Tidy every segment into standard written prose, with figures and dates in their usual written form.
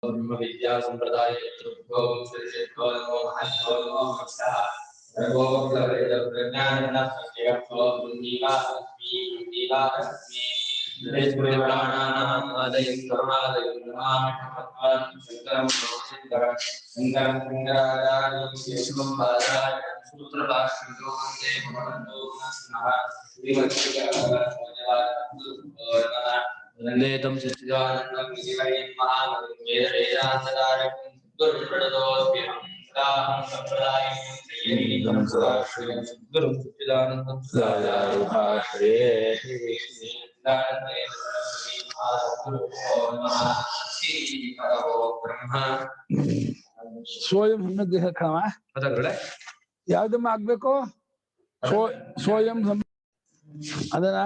ब्रह्मविद्या संप्रदाय चतुर्भो श्रीशेखो नमो महत्तो नमो नमः सर्वो प्रज्ञानना सत्यर्थो बुद्धिवा बुद्धिवा अस्मि देशपुराणानां आदयं करुणादयं नमामि शंकरं शंकरं शंकराचार्यं केशवं बादरायणं सूत्रभाष्यो वन्दे भगवन्तो वन्दे तं सच्चिदानन्दं विधिवैं महावेदान्तदारकं गुरुप्रणतोऽस्म्यहं सदाहं सम्प्रदायं गुरुं सच्चिदानन्दं सदाचार्यभाष्ये ಸ್ವಯಂ ದೇಹ ಕ್ರಮ ಯಾವ್ದಮ್ಮ ಆಗ್ಬೇಕು ಸ್ವಯಂ ಅದನ್ನ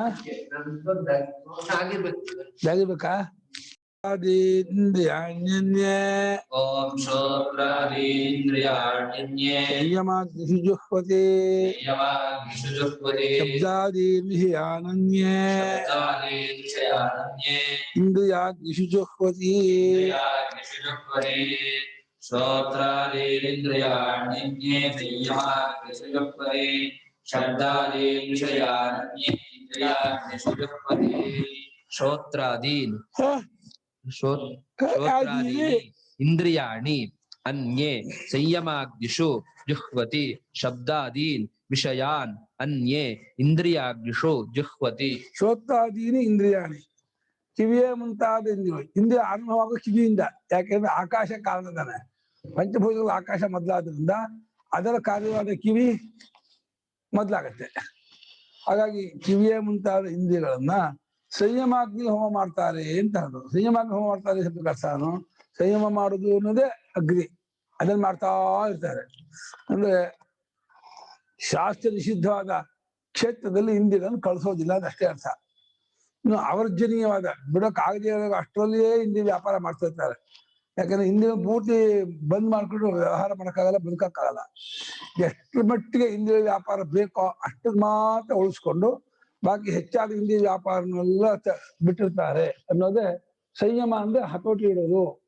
ಆಗಿರ್ಬೇಕಾ ಇಂದ್ರಿಯಾಣ್ಯನ್ಯೇ ಓಂ ಶ್ರೋತ್ರಾದೀಂದ್ರಿಯಾಣ್ಯನ್ಯೇ ಯಮಾಗ್ನಿಷುಜುಹ್ವತಿ ಶಬ್ದಾದೀನ್ವಿಷಯಾನನ್ಯೇ ಇಂದ್ರಿಯಾಗ್ನಿಷುಜುಹ್ವತಿ ಶ್ರೋತ್ರಾದೀಂದ್ರಿಯಾಣ್ಯನ್ಯೇ ಸಂಯಮಾಗ್ನಿಷುಜುಹ್ವತಿ ಶಬ್ದಾದೀನ್ ವಿಷಯಾನನ್ಯೇ ಇಂದ್ರಿಯಾಗ್ನಿಷುಜುಹ್ವತಿ ಶ್ರೋತ್ರಾದೀನ್ ಶ್ರೋತ್ರಾದೀನಿ ಇಂದ್ರಿಯಾಣಿ ಅನ್ಯೇ ಸಂಯಮಾಗ್ನಿಷು ಜುಹ್ವತಿ ಶಬ್ದಾದೀನ್ ವಿಷಯಾನ್ ಅನ್ಯೇ ಇಂದ್ರಿಯಾಗ್ನಿಷು ಜುಹ್ವತಿ ಶ್ರೋತ್ರಾದೀನಿ ಇಂದ್ರಿಯಾಣಿ ಕಿವಿಯೇ ಮುಂತಾದ ಇಂದ್ರಿಯಗಳು ಇಂದ್ರಿಯ ಆರಂಭವಾಗ ಕಿವಿಯಿಂದ ಯಾಕೆಂದ್ರೆ ಆಕಾಶ ಕಾರಣದಾನೆ ಪಂಚಭೂತಗಳ ಆಕಾಶ ಮೊದಲಾದ್ರಿಂದ ಅದರ ಕಾರ್ಯವಾದ ಕಿವಿ ಮೊದಲಾಗತ್ತೆ ಹಾಗಾಗಿ ಕಿವಿಯೇ ಮುಂತಾದ ಇಂದ್ರಿಯಗಳನ್ನ ಸಂಯಮಾಗ್ನಿ ಹೋಮ ಮಾಡ್ತಾರೆ ಅಂತ ಹೇಳಿದ್ರು ಸಂಯಮಾಗ್ನಿ ಹೋಮ ಮಾಡ್ತಾರೆ ಶಬ್ದ ಕರ್ತಾನು ಸಂಯಮ ಮಾಡುದು ಅನ್ನೋದೇ ಅಗ್ನಿ ಅದನ್ನ ಮಾಡ್ತಾ ಇರ್ತಾರೆ ಅಂದ್ರೆ ಶಾಸ್ತ್ರ ನಿಷಿದ್ಧವಾದ ಕ್ಷೇತ್ರದಲ್ಲಿ ಇಂದ್ರಿಯಗಳನ್ನು ಕಳಿಸೋದಿಲ್ಲ ಅದಷ್ಟೇ ಅರ್ಥ ಇನ್ನು ಅವರ್ಜನೀಯವಾದ ಬಿಡೋಕ್ಕಾಗದೇ ಅಷ್ಟರಲ್ಲಿಯೇ ಇಂದ್ರಿಯ ವ್ಯಾಪಾರ ಮಾಡ್ತಾ ಇರ್ತಾರೆ ಯಾಕಂದ್ರೆ ಇಂದ್ರಿಯ ಪೂರ್ತಿ ಬಂದ್ ಮಾಡ್ಕೊಂಡು ವ್ಯವಹಾರ ಮಾಡೋಕ್ಕಾಗಲ್ಲ ಬದುಕಕ್ಕಾಗಲ್ಲ ಎಷ್ಟು ಮಟ್ಟಿಗೆ ಇಂದ್ರಿಯ ವ್ಯಾಪಾರ ಬೇಕೋ ಅಷ್ಟಕ್ಕೆ ಮಾತ್ರ ಉಳಿಸ್ಕೊಂಡು ಬಾಕಿ ಹೆಚ್ಚಾದ ಇಂದ್ರಿಯ ವ್ಯಾಪಾರನೆಲ್ಲ ಬಿಟ್ಟಿರ್ತಾರೆ ಅನ್ನೋದೇ ಸಂಯಮ ಅಂದ್ರೆ ಹತೋಟಿ ಇಡೋದು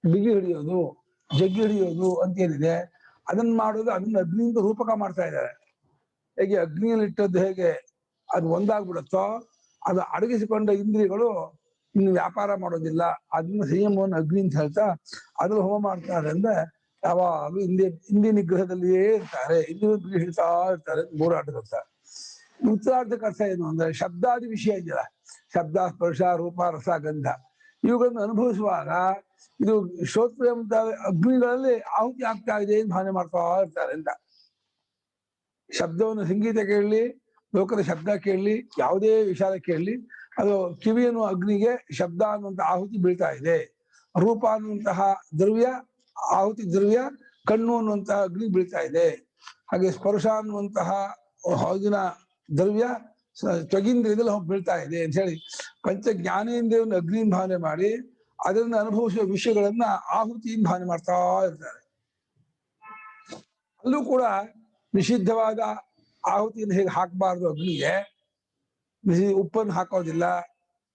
ಬಿಗಿ ಹಿಡಿಯೋದು ಜಗ್ಗಿ ಹಿಡಿಯೋದು ಅಂತೇನಿದೆ ಅದನ್ನ ಮಾಡೋದು ಅದನ್ನ ಅಗ್ನಿಯಿಂದ ರೂಪಕ ಮಾಡ್ತಾ ಇದ್ದಾರೆ ಹೇಗೆ ಅಗ್ನಿಯಲ್ಲಿ ಇಟ್ಟದ್ದು ಹೇಗೆ ಅದು ಒಂದಾಗ್ಬಿಡುತ್ತೋ ಅದು ಅಡಗಿಸಿಕೊಂಡ ಇಂದ್ರಿಯಗಳು ಇನ್ನು ವ್ಯಾಪಾರ ಮಾಡೋದಿಲ್ಲ ಅದನ್ನ ಸಂಯಮವನ್ನು ಅಗ್ನಿ ಅಂತ ಹೇಳ್ತಾ ಅದ್ರಲ್ಲಿ ಹೋಮ ಮಾಡ್ತಾರೆ ಅಂದ್ರೆ ಯಾವಾಗಲೂ ಇಂದ್ರಿಯ ನಿಗ್ರಹದಲ್ಲಿಯೇ ಇರ್ತಾರೆ ಇಂದ್ರಿಯ ಹಿಡ್ತಾ ಇರ್ತಾರೆ ಮೂರಾಟದ ಉತ್ತರಾರ್ಧಕ ಅರ್ಥ ಏನು ಅಂದ್ರೆ ಶಬ್ದಾದಿ ವಿಷಯ ಇದೆಯಲ್ಲ ಶಬ್ದ ಸ್ಪರ್ಶ ರೂಪ ರಸ ಗಂಧ ಇವುಗಳನ್ನು ಅನುಭವಿಸುವಾಗ ಇದು ಶ್ರೋತ್ರ ಅಗ್ನಿಗಳಲ್ಲಿ ಆಹುತಿ ಆಗ್ತಾ ಇದೆ ಅಂತ ಭಾವನೆ ಮಾಡ್ತಾ ಇರ್ತಾರೆ ಅಂತ ಶಬ್ದವನ್ನು ಸಂಗೀತ ಕೇಳಲಿ ಲೋಕದ ಶಬ್ದ ಕೇಳಲಿ ಯಾವುದೇ ವಿಷಾದ ಕೇಳಲಿ ಅದು ಕಿವಿಯನ್ನು ಅಗ್ನಿಗೆ ಶಬ್ದ ಅನ್ನುವಂತ ಆಹುತಿ ಬೀಳ್ತಾ ಇದೆ ರೂಪ ಅನ್ನುವಂತಹ ದ್ರವ್ಯ ಆಹುತಿ ದ್ರವ್ಯ ಕಣ್ಣು ಅನ್ನುವಂತಹ ಅಗ್ನಿ ಬೀಳ್ತಾ ಇದೆ ಹಾಗೆ ಸ್ಪರ್ಶ ಅನ್ನುವಂತಹ ಹೊಗಿನ ದ್ರವ್ಯ ತ್ವಗಿಂದ್ರಿಯದಲ್ಲಿ ಹೋಗಿ ಬೀಳ್ತಾ ಇದೆ ಅಂತ ಹೇಳಿ ಪಂಚ ಜ್ಞಾನೇಂದ್ರಿಯವನ್ನು ಅಗ್ನಿ ಭಾವನೆ ಮಾಡಿ ಅದರಿಂದ ಅನುಭವಿಸುವ ವಿಷಯಗಳನ್ನ ಆಹುತಿಯಿಂದ ಭಾವನೆ ಮಾಡ್ತಾ ಇರ್ತಾರೆ ಅಲ್ಲೂ ಕೂಡ ನಿಷಿದ್ಧವಾದ ಆಹುತಿಯನ್ನು ಹೇಗೆ ಹಾಕಬಾರ್ದು ಅಗ್ನಿಗೆ ಉಪ್ಪನ್ನು ಹಾಕೋದಿಲ್ಲ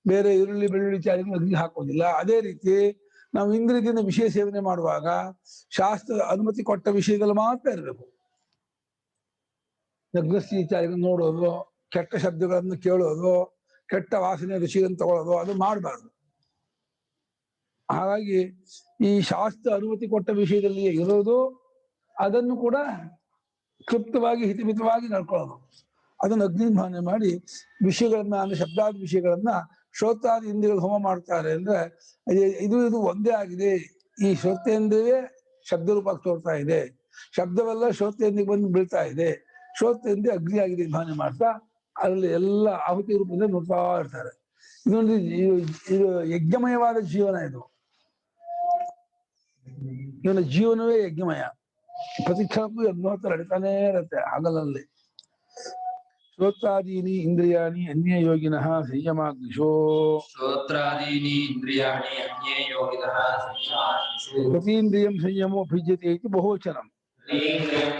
ಬೇರೆ ಈರುಳ್ಳಿ ಬೆಳ್ಳುಳ್ಳಿ ಚಾಳಿಗಳು ಅಗ್ನಿ ಹಾಕೋದಿಲ್ಲ ಅದೇ ರೀತಿ ನಾವು ಇಂದ್ರಿಯದಿಂದ ವಿಷಯ ಸೇವನೆ ಮಾಡುವಾಗ ಶಾಸ್ತ್ರ ಅನುಮತಿ ಕೊಟ್ಟ ವಿಷಯದಲ್ಲಿ ಮಾತ್ರ ಇರಬೇಕು ನಗ್ನಸ್ತಿ ಚಾಳಿಗಳು ನೋಡೋದು ಕೆಟ್ಟ ಶಬ್ದಗಳನ್ನು ಕೇಳೋದು ಕೆಟ್ಟ ವಾಸನೆ ರುಚಿಯನ್ನು ತಗೊಳ್ಳೋದು ಅದು ಮಾಡಬಾರ್ದು ಹಾಗಾಗಿ ಈ ಶಾಸ್ತ್ರ ಅನುಮತಿ ಕೊಟ್ಟ ವಿಷಯದಲ್ಲಿ ಇರೋದು ಅದನ್ನು ಕೂಡ ಕ್ಲುಪ್ತವಾಗಿ ಹಿತಮಿತವಾಗಿ ನಡ್ಕೊಳ್ಳೋದು ಅದನ್ನು ಅಗ್ನಿ ಭಾವನೆ ಮಾಡಿ ವಿಷಯಗಳನ್ನ ಅಂದ್ರೆ ಶಬ್ದಾದಿ ವಿಷಯಗಳನ್ನ ಶ್ರೋತ್ರಾದಿ ಇಂದ್ರಿಯಗಳು ಹೋಮ ಮಾಡ್ತಾರೆ ಅಂದ್ರೆ ಇದು ಒಂದೇ ಆಗಿದೆ ಈ ಶ್ರೋತೇಂದ್ರಿಯವೇ ಶಬ್ದ ರೂಪಕ್ಕೆ ತೋರ್ತಾ ಇದೆ ಶಬ್ದವೆಲ್ಲ ಶ್ರೋತೇಂದ್ರಿಗೆ ಬಂದು ಬೀಳ್ತಾ ಇದೆ ಶ್ರೋತೇಂದ್ರಿಯ ಅಗ್ನಿ ಆಗಿದೆ ಭಾವನೆ ಮಾಡ್ತಾ ಅದರಲ್ಲಿ ಎಲ್ಲ ಆಹುತಿ ರೂಪದಿಂದ ನೋಡ್ತಾ ಇರ್ತಾರೆ ಇದೊಂದು ಇದು ಯಜ್ಞಮಯವಾದ ಜೀವನ ಇದು ಇವನ ಜೀವನವೇ ಯಜ್ಞಮಯ ಪ್ರತಿಕ್ಷಣಕ್ಕೂ ಯಜ್ಞೋತ್ತರ ನಡೀತಾನೇ ಇರತ್ತೆ ಹಗಲಲ್ಲಿ ಶ್ರೋತ್ರಾದೀನಿ ಇಂದ್ರಿಯಾಣಿ ಅನ್ಯ ಯೋಗಿನಃ ಸಂಯಮಾಗ್ನಿಶೋ ಶ್ರೋತ್ರಾದೀನಿ ಇಂದ್ರಿಯಾಣಿ ಅನ್ಯೇ ಯೋಗಿನಃ ಸಂಯಮಾಗ್ನಿಷು ಪ್ರತೀಂದ್ರಿಯಂ ಸಂಯಮೋ ಭಿಜ್ಯತೆ ಇತಿ ಬಹುವಚನಂ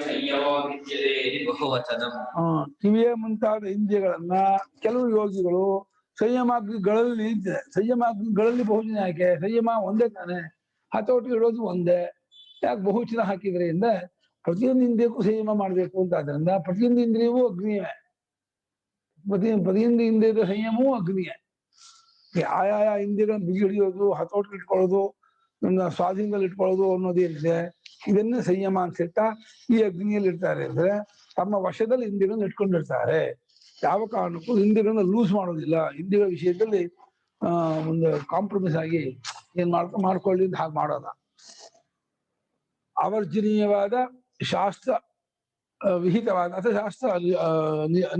ಸಂಯಮೋ ಭಿಜ್ಯತೆ ಇತಿ ಬಹುವಚನಂ ಕಿವಿಯ ಮುಂತಾದ ಇಂದ್ರಿಯಗಳನ್ನ ಕೆಲವು ಯೋಗಿಗಳು ಸಂಯಮಾಗ್ನಿಗಳಲ್ಲಿ ನಿಂತಿದೆ ಸಂಯಮಾಗ್ನಿಗಳಲ್ಲಿ ಬಹುಜನ ಯಾಕೆ ಸಂಯಮ ಒಂದೇ ತಾನೆ ಹತೋಟಿ ಇಡೋದು ಒಂದೇ. ಯಾಕೆ ಬಹುವಚನ ಹಾಕಿದ್ರಿಂದ ಪ್ರತಿಯೊಂದು ಇಂದ್ರಿಯಕ್ಕೂ ಸಂಯಮ ಮಾಡಬೇಕು ಅಂತ. ಆದ್ರಿಂದ ಪ್ರತಿಯೊಂದು ಇಂದ್ರಿಯವೂ ಅಗ್ನಿಯೇ, ಪ್ರತಿಯೊಂದು ಇಂದ್ರಿಯದ ಸಂಯಮವೂ ಅಗ್ನಿಯೇ. ಆಯಾಯ ಇಂದ್ರಿಯಗಳನ್ನು ಬಿಗಿ ಹಿಡಿಯೋದು, ಹತೋಟಿ ಇಟ್ಕೊಳ್ಳೋದು, ನನ್ನ ಸ್ವಾಧೀನದಲ್ಲಿ ಇಟ್ಕೊಳ್ಳೋದು ಅನ್ನೋದೇನಿದೆ, ಇದನ್ನೇ ಸಂಯಮ ಅಂತ ಈ ಅಗ್ನಿಯಲ್ಲಿ ಇರ್ತಾರೆ. ಅಂದ್ರೆ ತಮ್ಮ ವಶದಲ್ಲಿ ಇಂದ್ರಿಯಗಳನ್ನು ಇಟ್ಕೊಂಡಿರ್ತಾರೆ. ಯಾವ ಕಾರಣಕ್ಕೂ ಇಂದ್ರಿಯಗಳನ್ನು ಲೂಸ್ ಮಾಡೋದಿಲ್ಲ. ಇಂದ್ರಿಯ ವಿಷಯದಲ್ಲಿ ಒಂದು ಕಾಂಪ್ರಮೈಸ್ ಆಗಿ ಏನ್ ಮಾಡ್ಕೊಳ್ಳಿ ಅಂತ ಹಾಗೆ ಮಾಡೋದ. ಅವರ್ಜನೀಯವಾದ ಶಾಸ್ತ್ರ ವಿಹಿತವಾದ ಅಥವಾ ಶಾಸ್ತ್ರ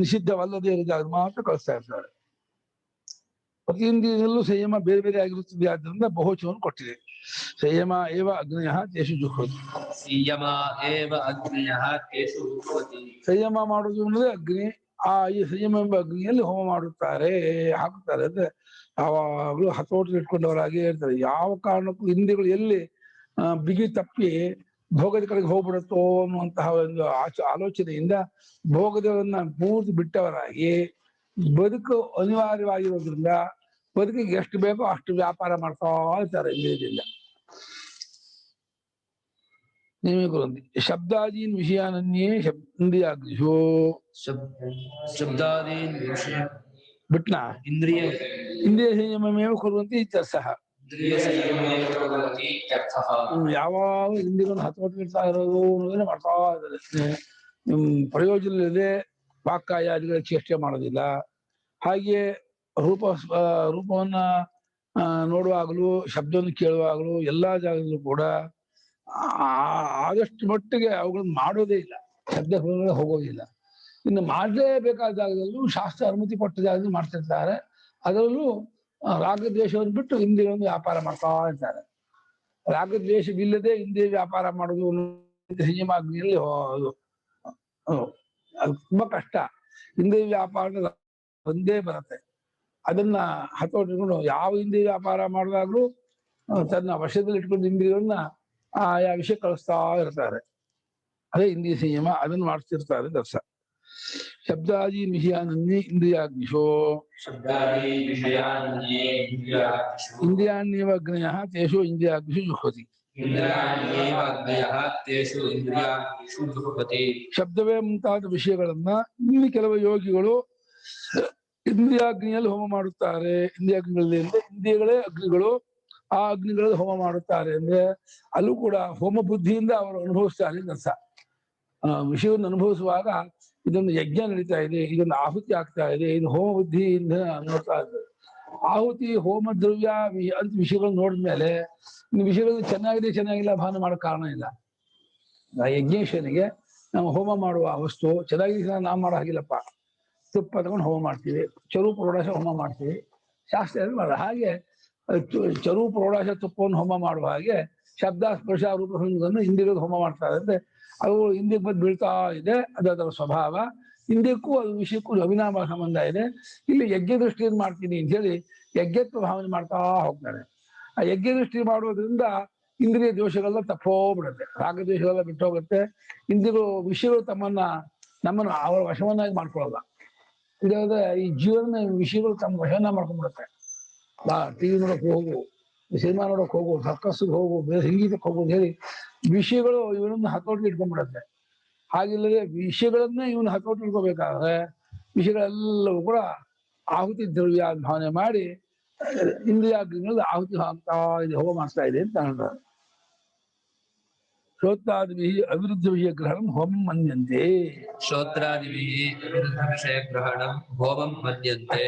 ನಿಷಿದ್ಧವಲ್ಲದೆ ಇರೋದಾದ್ರೆ ಮಾತ್ರ ಕಳಿಸ್ತಾ ಇರ್ತಾರೆ. ಪ್ರತಿಯೊಂದಿನಲ್ಲೂ ಸಂಯಮ ಬೇರೆ ಬೇರೆ ಆಗಿರುತ್ತದೆ. ಆದ್ದರಿಂದ ಬಹುವಚನವನ್ನು ಕೊಟ್ಟಿದೆ. ಸಂಯಮ ಏವ ಅಗ್ನಯಃ ತೇಷು ಜುಹ್ವತಿ. ಸಂಯಮ ಏವ ಅಗ್ನಯಃ ತೇಷು ಜುಹ್ವತಿ. ಸಂಯಮ ಮಾಡುವುದು ಅನ್ನೋದೇ ಅಗ್ನಿ. ಈ ಸಂಯಮ ಎಂಬ ಅಗ್ನಿಯಲ್ಲಿ ಹೋಮ ಮಾಡುತ್ತಾರೆ, ಹಾಕುತ್ತಾರೆ. ಅಂದ್ರೆ ಯಾವಾಗಲೂ ಹತೋಟಿ ಇಟ್ಕೊಂಡವರಾಗಿ ಇರ್ತಾರೆ. ಯಾವ ಕಾರಣಕ್ಕೂ ಇಂದ್ರಿಯಗಳು ಎಲ್ಲಿ ಬಿಗಿ ತಪ್ಪಿ ಭೋಗದ ಕಡೆಗೆ ಹೋಗ್ಬಿಡುತ್ತೋ ಅನ್ನುವಂತಹ ಒಂದು ಆಲೋಚನೆಯಿಂದ ಭೋಗದವನ್ನ ಪೂರ್ತಿ ಬಿಟ್ಟವರಾಗಿ ಬದುಕು ಅನಿವಾರ್ಯವಾಗಿರೋದ್ರಿಂದ ಬದುಕಿಗೆ ಎಷ್ಟು ಬೇಕೋ ಅಷ್ಟು ವ್ಯಾಪಾರ ಮಾಡ್ತಾ ಇರ್ತಾರೆ ಇಂದ್ರಿಯದಿಂದ. ಶಬ್ದಾದೀನ್ ವಿಷಯಾನನ್ಯೇ ಇಂದ್ರಿಯಾಗ್ನಿಷು. ಶಬ್ದಾದೀನ್ ವಿಷಯ ಬಿಟ್ನಾ ಇಂದ್ರಿಯ ಸಂಯಮಮೇವ ಕುರ್ವಂತಿ ಇತ್ಯರ್ಥಃ. ಯಾವಾಗ ಇಂದ್ರಿಯಗಳನ್ನು ಹತೋಟಿ ಇಡ್ತಾ ಇರೋದು ಅನ್ನೋದನ್ನೇ ಮಾಡ್ತಾ ಇದ್ದಾರೆ. ಪ್ರಯೋಜನವಿದೆ ವಾಕ್ಕಾಯಾದಿಗಳ ಚೇಷ್ಟೆ ಮಾಡೋದಿಲ್ಲ. ಹಾಗೆ ರೂಪವನ್ನ ನೋಡುವಾಗಲೂ ಶಬ್ದವನ್ನು ಕೇಳುವಾಗಲೂ ಎಲ್ಲಾ ಜಾಗದಲ್ಲೂ ಕೂಡ ಆದಷ್ಟು ಮಟ್ಟಿಗೆ ಅವುಗಳನ್ನು ಮಾಡೋದೇ ಇಲ್ಲ, ಶಬ್ದ ಹೋಗೋದಿಲ್ಲ. ಇನ್ನು ಮಾಡಲೇಬೇಕಾದ ಜಾಗದಲ್ಲೂ ಶಾಸ್ತ್ರ ಅನುಮತಿ ಕೊಟ್ಟ ಜಾಗದಲ್ಲಿ ಮಾಡ್ತಿರ್ತಾರೆ. ಅದರಲ್ಲೂ ರಾಗದ್ವೇಷವನ್ನು ಬಿಟ್ಟು ಇಂದ್ರಿಯಗಳನ್ನು ವ್ಯಾಪಾರ ಮಾಡ್ತಾ ಇರ್ತಾರೆ. ರಾಗದ್ವೇಷವಿಲ್ಲದೆ ಇಂದ್ರಿಯ ವ್ಯಾಪಾರ ಮಾಡೋದು ಸಂಯಮಾಗ್ನಿಯಲ್ಲಿ ಅದು ತುಂಬಾ ಕಷ್ಟ. ಇಂದ್ರಿಯ ವ್ಯಾಪಾರದ ಒಂದೇ ಬರುತ್ತೆ. ಅದನ್ನ ಹತೋಟಿಕೊಂಡು ಯಾವ ಇಂದ್ರಿಯ ವ್ಯಾಪಾರ ಮಾಡಿದಾಗ್ಲೂ ತನ್ನ ವಶದಲ್ಲಿ ಇಟ್ಕೊಂಡು ಇಂದ್ರಿಯವನ್ನ ಆಯಾ ವಿಷಯ ಕಳಿಸ್ತಾ ಇರ್ತಾರೆ. ಅದೇ ಇಂದ್ರಿಯ ಸಂಯಮ. ಅದನ್ನು ಮಾಡ್ತಿರ್ತಾರೆ ದರ್ಶ. ಶಬ್ದಾದಿ ವಿಷಯಾನನ್ಯೇ ಇಂದ್ರಿಯಾಗ್ನಿಷೋ. ಇಂದ್ರಿಯಾಣ್ಯೇವ ಅಗ್ನಯಃ ತೇಷು ಇಂದ್ರಿಯಾಗ್ನಿಷು ಜುಹ್ವತಿ. ಶಬ್ದವೇ ಮುಂತಾದ ವಿಷಯಗಳನ್ನ ಇಲ್ಲಿ ಕೆಲವು ಯೋಗಿಗಳು ಇಂದ್ರಿಯಾಗ್ನಿಯಲ್ಲಿ ಹೋಮ ಮಾಡುತ್ತಾರೆ. ಇಂದ್ರಿಯಾಗ್ನಿಗಳಲ್ಲಿ ಅಂದ್ರೆ ಇಂದ್ರಿಯಗಳೇ ಅಗ್ನಿಗಳು, ಆ ಅಗ್ನಿಗಳಲ್ಲಿ ಹೋಮ ಮಾಡುತ್ತಾರೆ. ಅಂದ್ರೆ ಅಲ್ಲೂ ಕೂಡ ಹೋಮ ಬುದ್ಧಿಯಿಂದ ಅವರು ಅನುಭವಿಸ್ತಾರೆ ಅರ್ಥ. ವಿಷಯವನ್ನು ಅನುಭವಿಸುವಾಗ ಇದೊಂದು ಯಜ್ಞ ನಡೀತಾ ಇದೆ, ಇದೊಂದು ಆಹುತಿ ಆಗ್ತಾ ಇದೆ, ಇದು ಹೋಮ ಬುದ್ಧಿಯಿಂದ ನೋಡ್ತಾ ಇದ್ದಾರೆ. ಆಹುತಿ ಹೋಮ ದ್ರವ್ಯ ಅಂತ ವಿಷಯಗಳು ನೋಡಿದ್ಮೇಲೆ ಇನ್ನು ವಿಷಯಗಳು ಚೆನ್ನಾಗಿಲ್ಲ ಭಾವನೆ ಮಾಡೋ ಕಾರಣ ಇಲ್ಲ. ಯಜ್ಞೇಶ್ವರನಿಗೆ ನಾವು ಹೋಮ ಮಾಡುವ ವಸ್ತು ಚೆನ್ನಾಗಿದೆ ನಾವು ಮಾಡೋ ಹಾಗಿಲ್ಲಪ್ಪ. ತುಪ್ಪ ತಗೊಂಡು ಹೋಮ ಮಾಡ್ತೀವಿ, ಚರೂಪ ರೋಡಾಶ ಹೋಮ ಮಾಡ್ತೀವಿ, ಶಾಸ್ತ್ರ ಮಾಡೋದು ಹಾಗೆ. ಚರೂಪ ರೋಡಾಶ ತುಪ್ಪವನ್ನು ಹೋಮ ಮಾಡುವ ಹಾಗೆ ಶಬ್ದ ಸ್ಪರ್ಶ ರೂಪಗಳನ್ನು ಇಂದ್ರಿಯಗಳು ಹೋಮ ಮಾಡ್ತಾರೆ. ಅಂದ್ರೆ ಅವು ಇಂದ್ರಿಯಕ್ಕೆ ಬಂದು ಬೀಳ್ತಾ ಇದೆ, ಅದರ ಸ್ವಭಾವ. ಇಂದ್ರಿಯಕ್ಕೂ ಅದು ವಿಷಯಕ್ಕೂ ಅವಿನಾಭಾವ ಸಂಬಂಧ ಇದೆ. ಇಲ್ಲಿ ಯಜ್ಞ ದೃಷ್ಟಿಯನ್ನು ಮಾಡ್ತೀನಿ ಅಂತ ಹೇಳಿ ಯಜ್ಞತ್ವ ಭಾವನೆ ಮಾಡ್ತಾ ಹೋಗ್ತಾರೆ. ಆ ಯಜ್ಞ ದೃಷ್ಟಿ ಮಾಡೋದ್ರಿಂದ ಇಂದ್ರಿಯ ದೋಷಗಳೆಲ್ಲ ತಪ್ಪೋಗ್ಬಿಡುತ್ತೆ, ರಾಗದ್ವೇಷಗಳೆಲ್ಲ ಬಿಟ್ಟು ಹೋಗುತ್ತೆ. ಇಂದ್ರಿಯಗಳು ವಿಷಯಗಳು ನಮ್ಮನ್ನು ಅವರ ವಶವನ್ನಾಗಿ ಮಾಡ್ಕೊಳ್ಳಲ್ಲ. ಇದಾದ್ರೆ ಈ ಜೀವನ ವಿಷಯಗಳು ತಮ್ಮ ವಶವನ್ನ ಮಾಡ್ಕೊಂಡ್ಬಿಡುತ್ತೆ. ಟಿವಿ ನೋಡಕ್ ಹೋಗು, ಸಿನಿಮಾ ನೋಡಕ್ ಹೋಗು, ಸರ್ಕಸ್ಗೆ ಹೋಗು, ಬೇರೆ ಸಂಗೀತಕ್ಕೆ ಹೋಗು ಹೇಳಿ ವಿಷಯಗಳು ಇವನನ್ನು ಹತೋಟಿ ಇಟ್ಕೊಂಡ್ಬಿಡುತ್ತೆ. ಹಾಗಿಲ್ಲದೆ ವಿಷಯಗಳನ್ನೇ ಇವನು ಹತೋಟಿ ಇಟ್ಕೋಬೇಕಾದ್ರೆ ವಿಷಯಗಳೆಲ್ಲವೂ ಕೂಡ ಆಹುತಿ ದ್ರವ್ಯ ಭಾವನೆ ಮಾಡಿ ಇಂದ್ರಿಯಾಗ್ನಿಗಳಲ್ಲಿ ಆಹುತಿ ಹಾಕ್ತಾ ಇದೆ, ಹೋಮ ಮಾಡ್ತಾ ಇದೆ ಅಂತ ಹೇಳ್ತಾರೆ. ಶ್ರೋತ್ರಾದಿ ಅವಿರುದ್ಧ ವಿಷಯ ಗ್ರಹಣ ಹೋಮಂ ಮನ್ಯಂತೆ. ಶ್ರೋತ್ರಾದಿ ಅವಿರುದ್ಧ ವಿಷಯ ಗ್ರಹಣ ಹೋಮಂ ಮನ್ಯಂತೆ.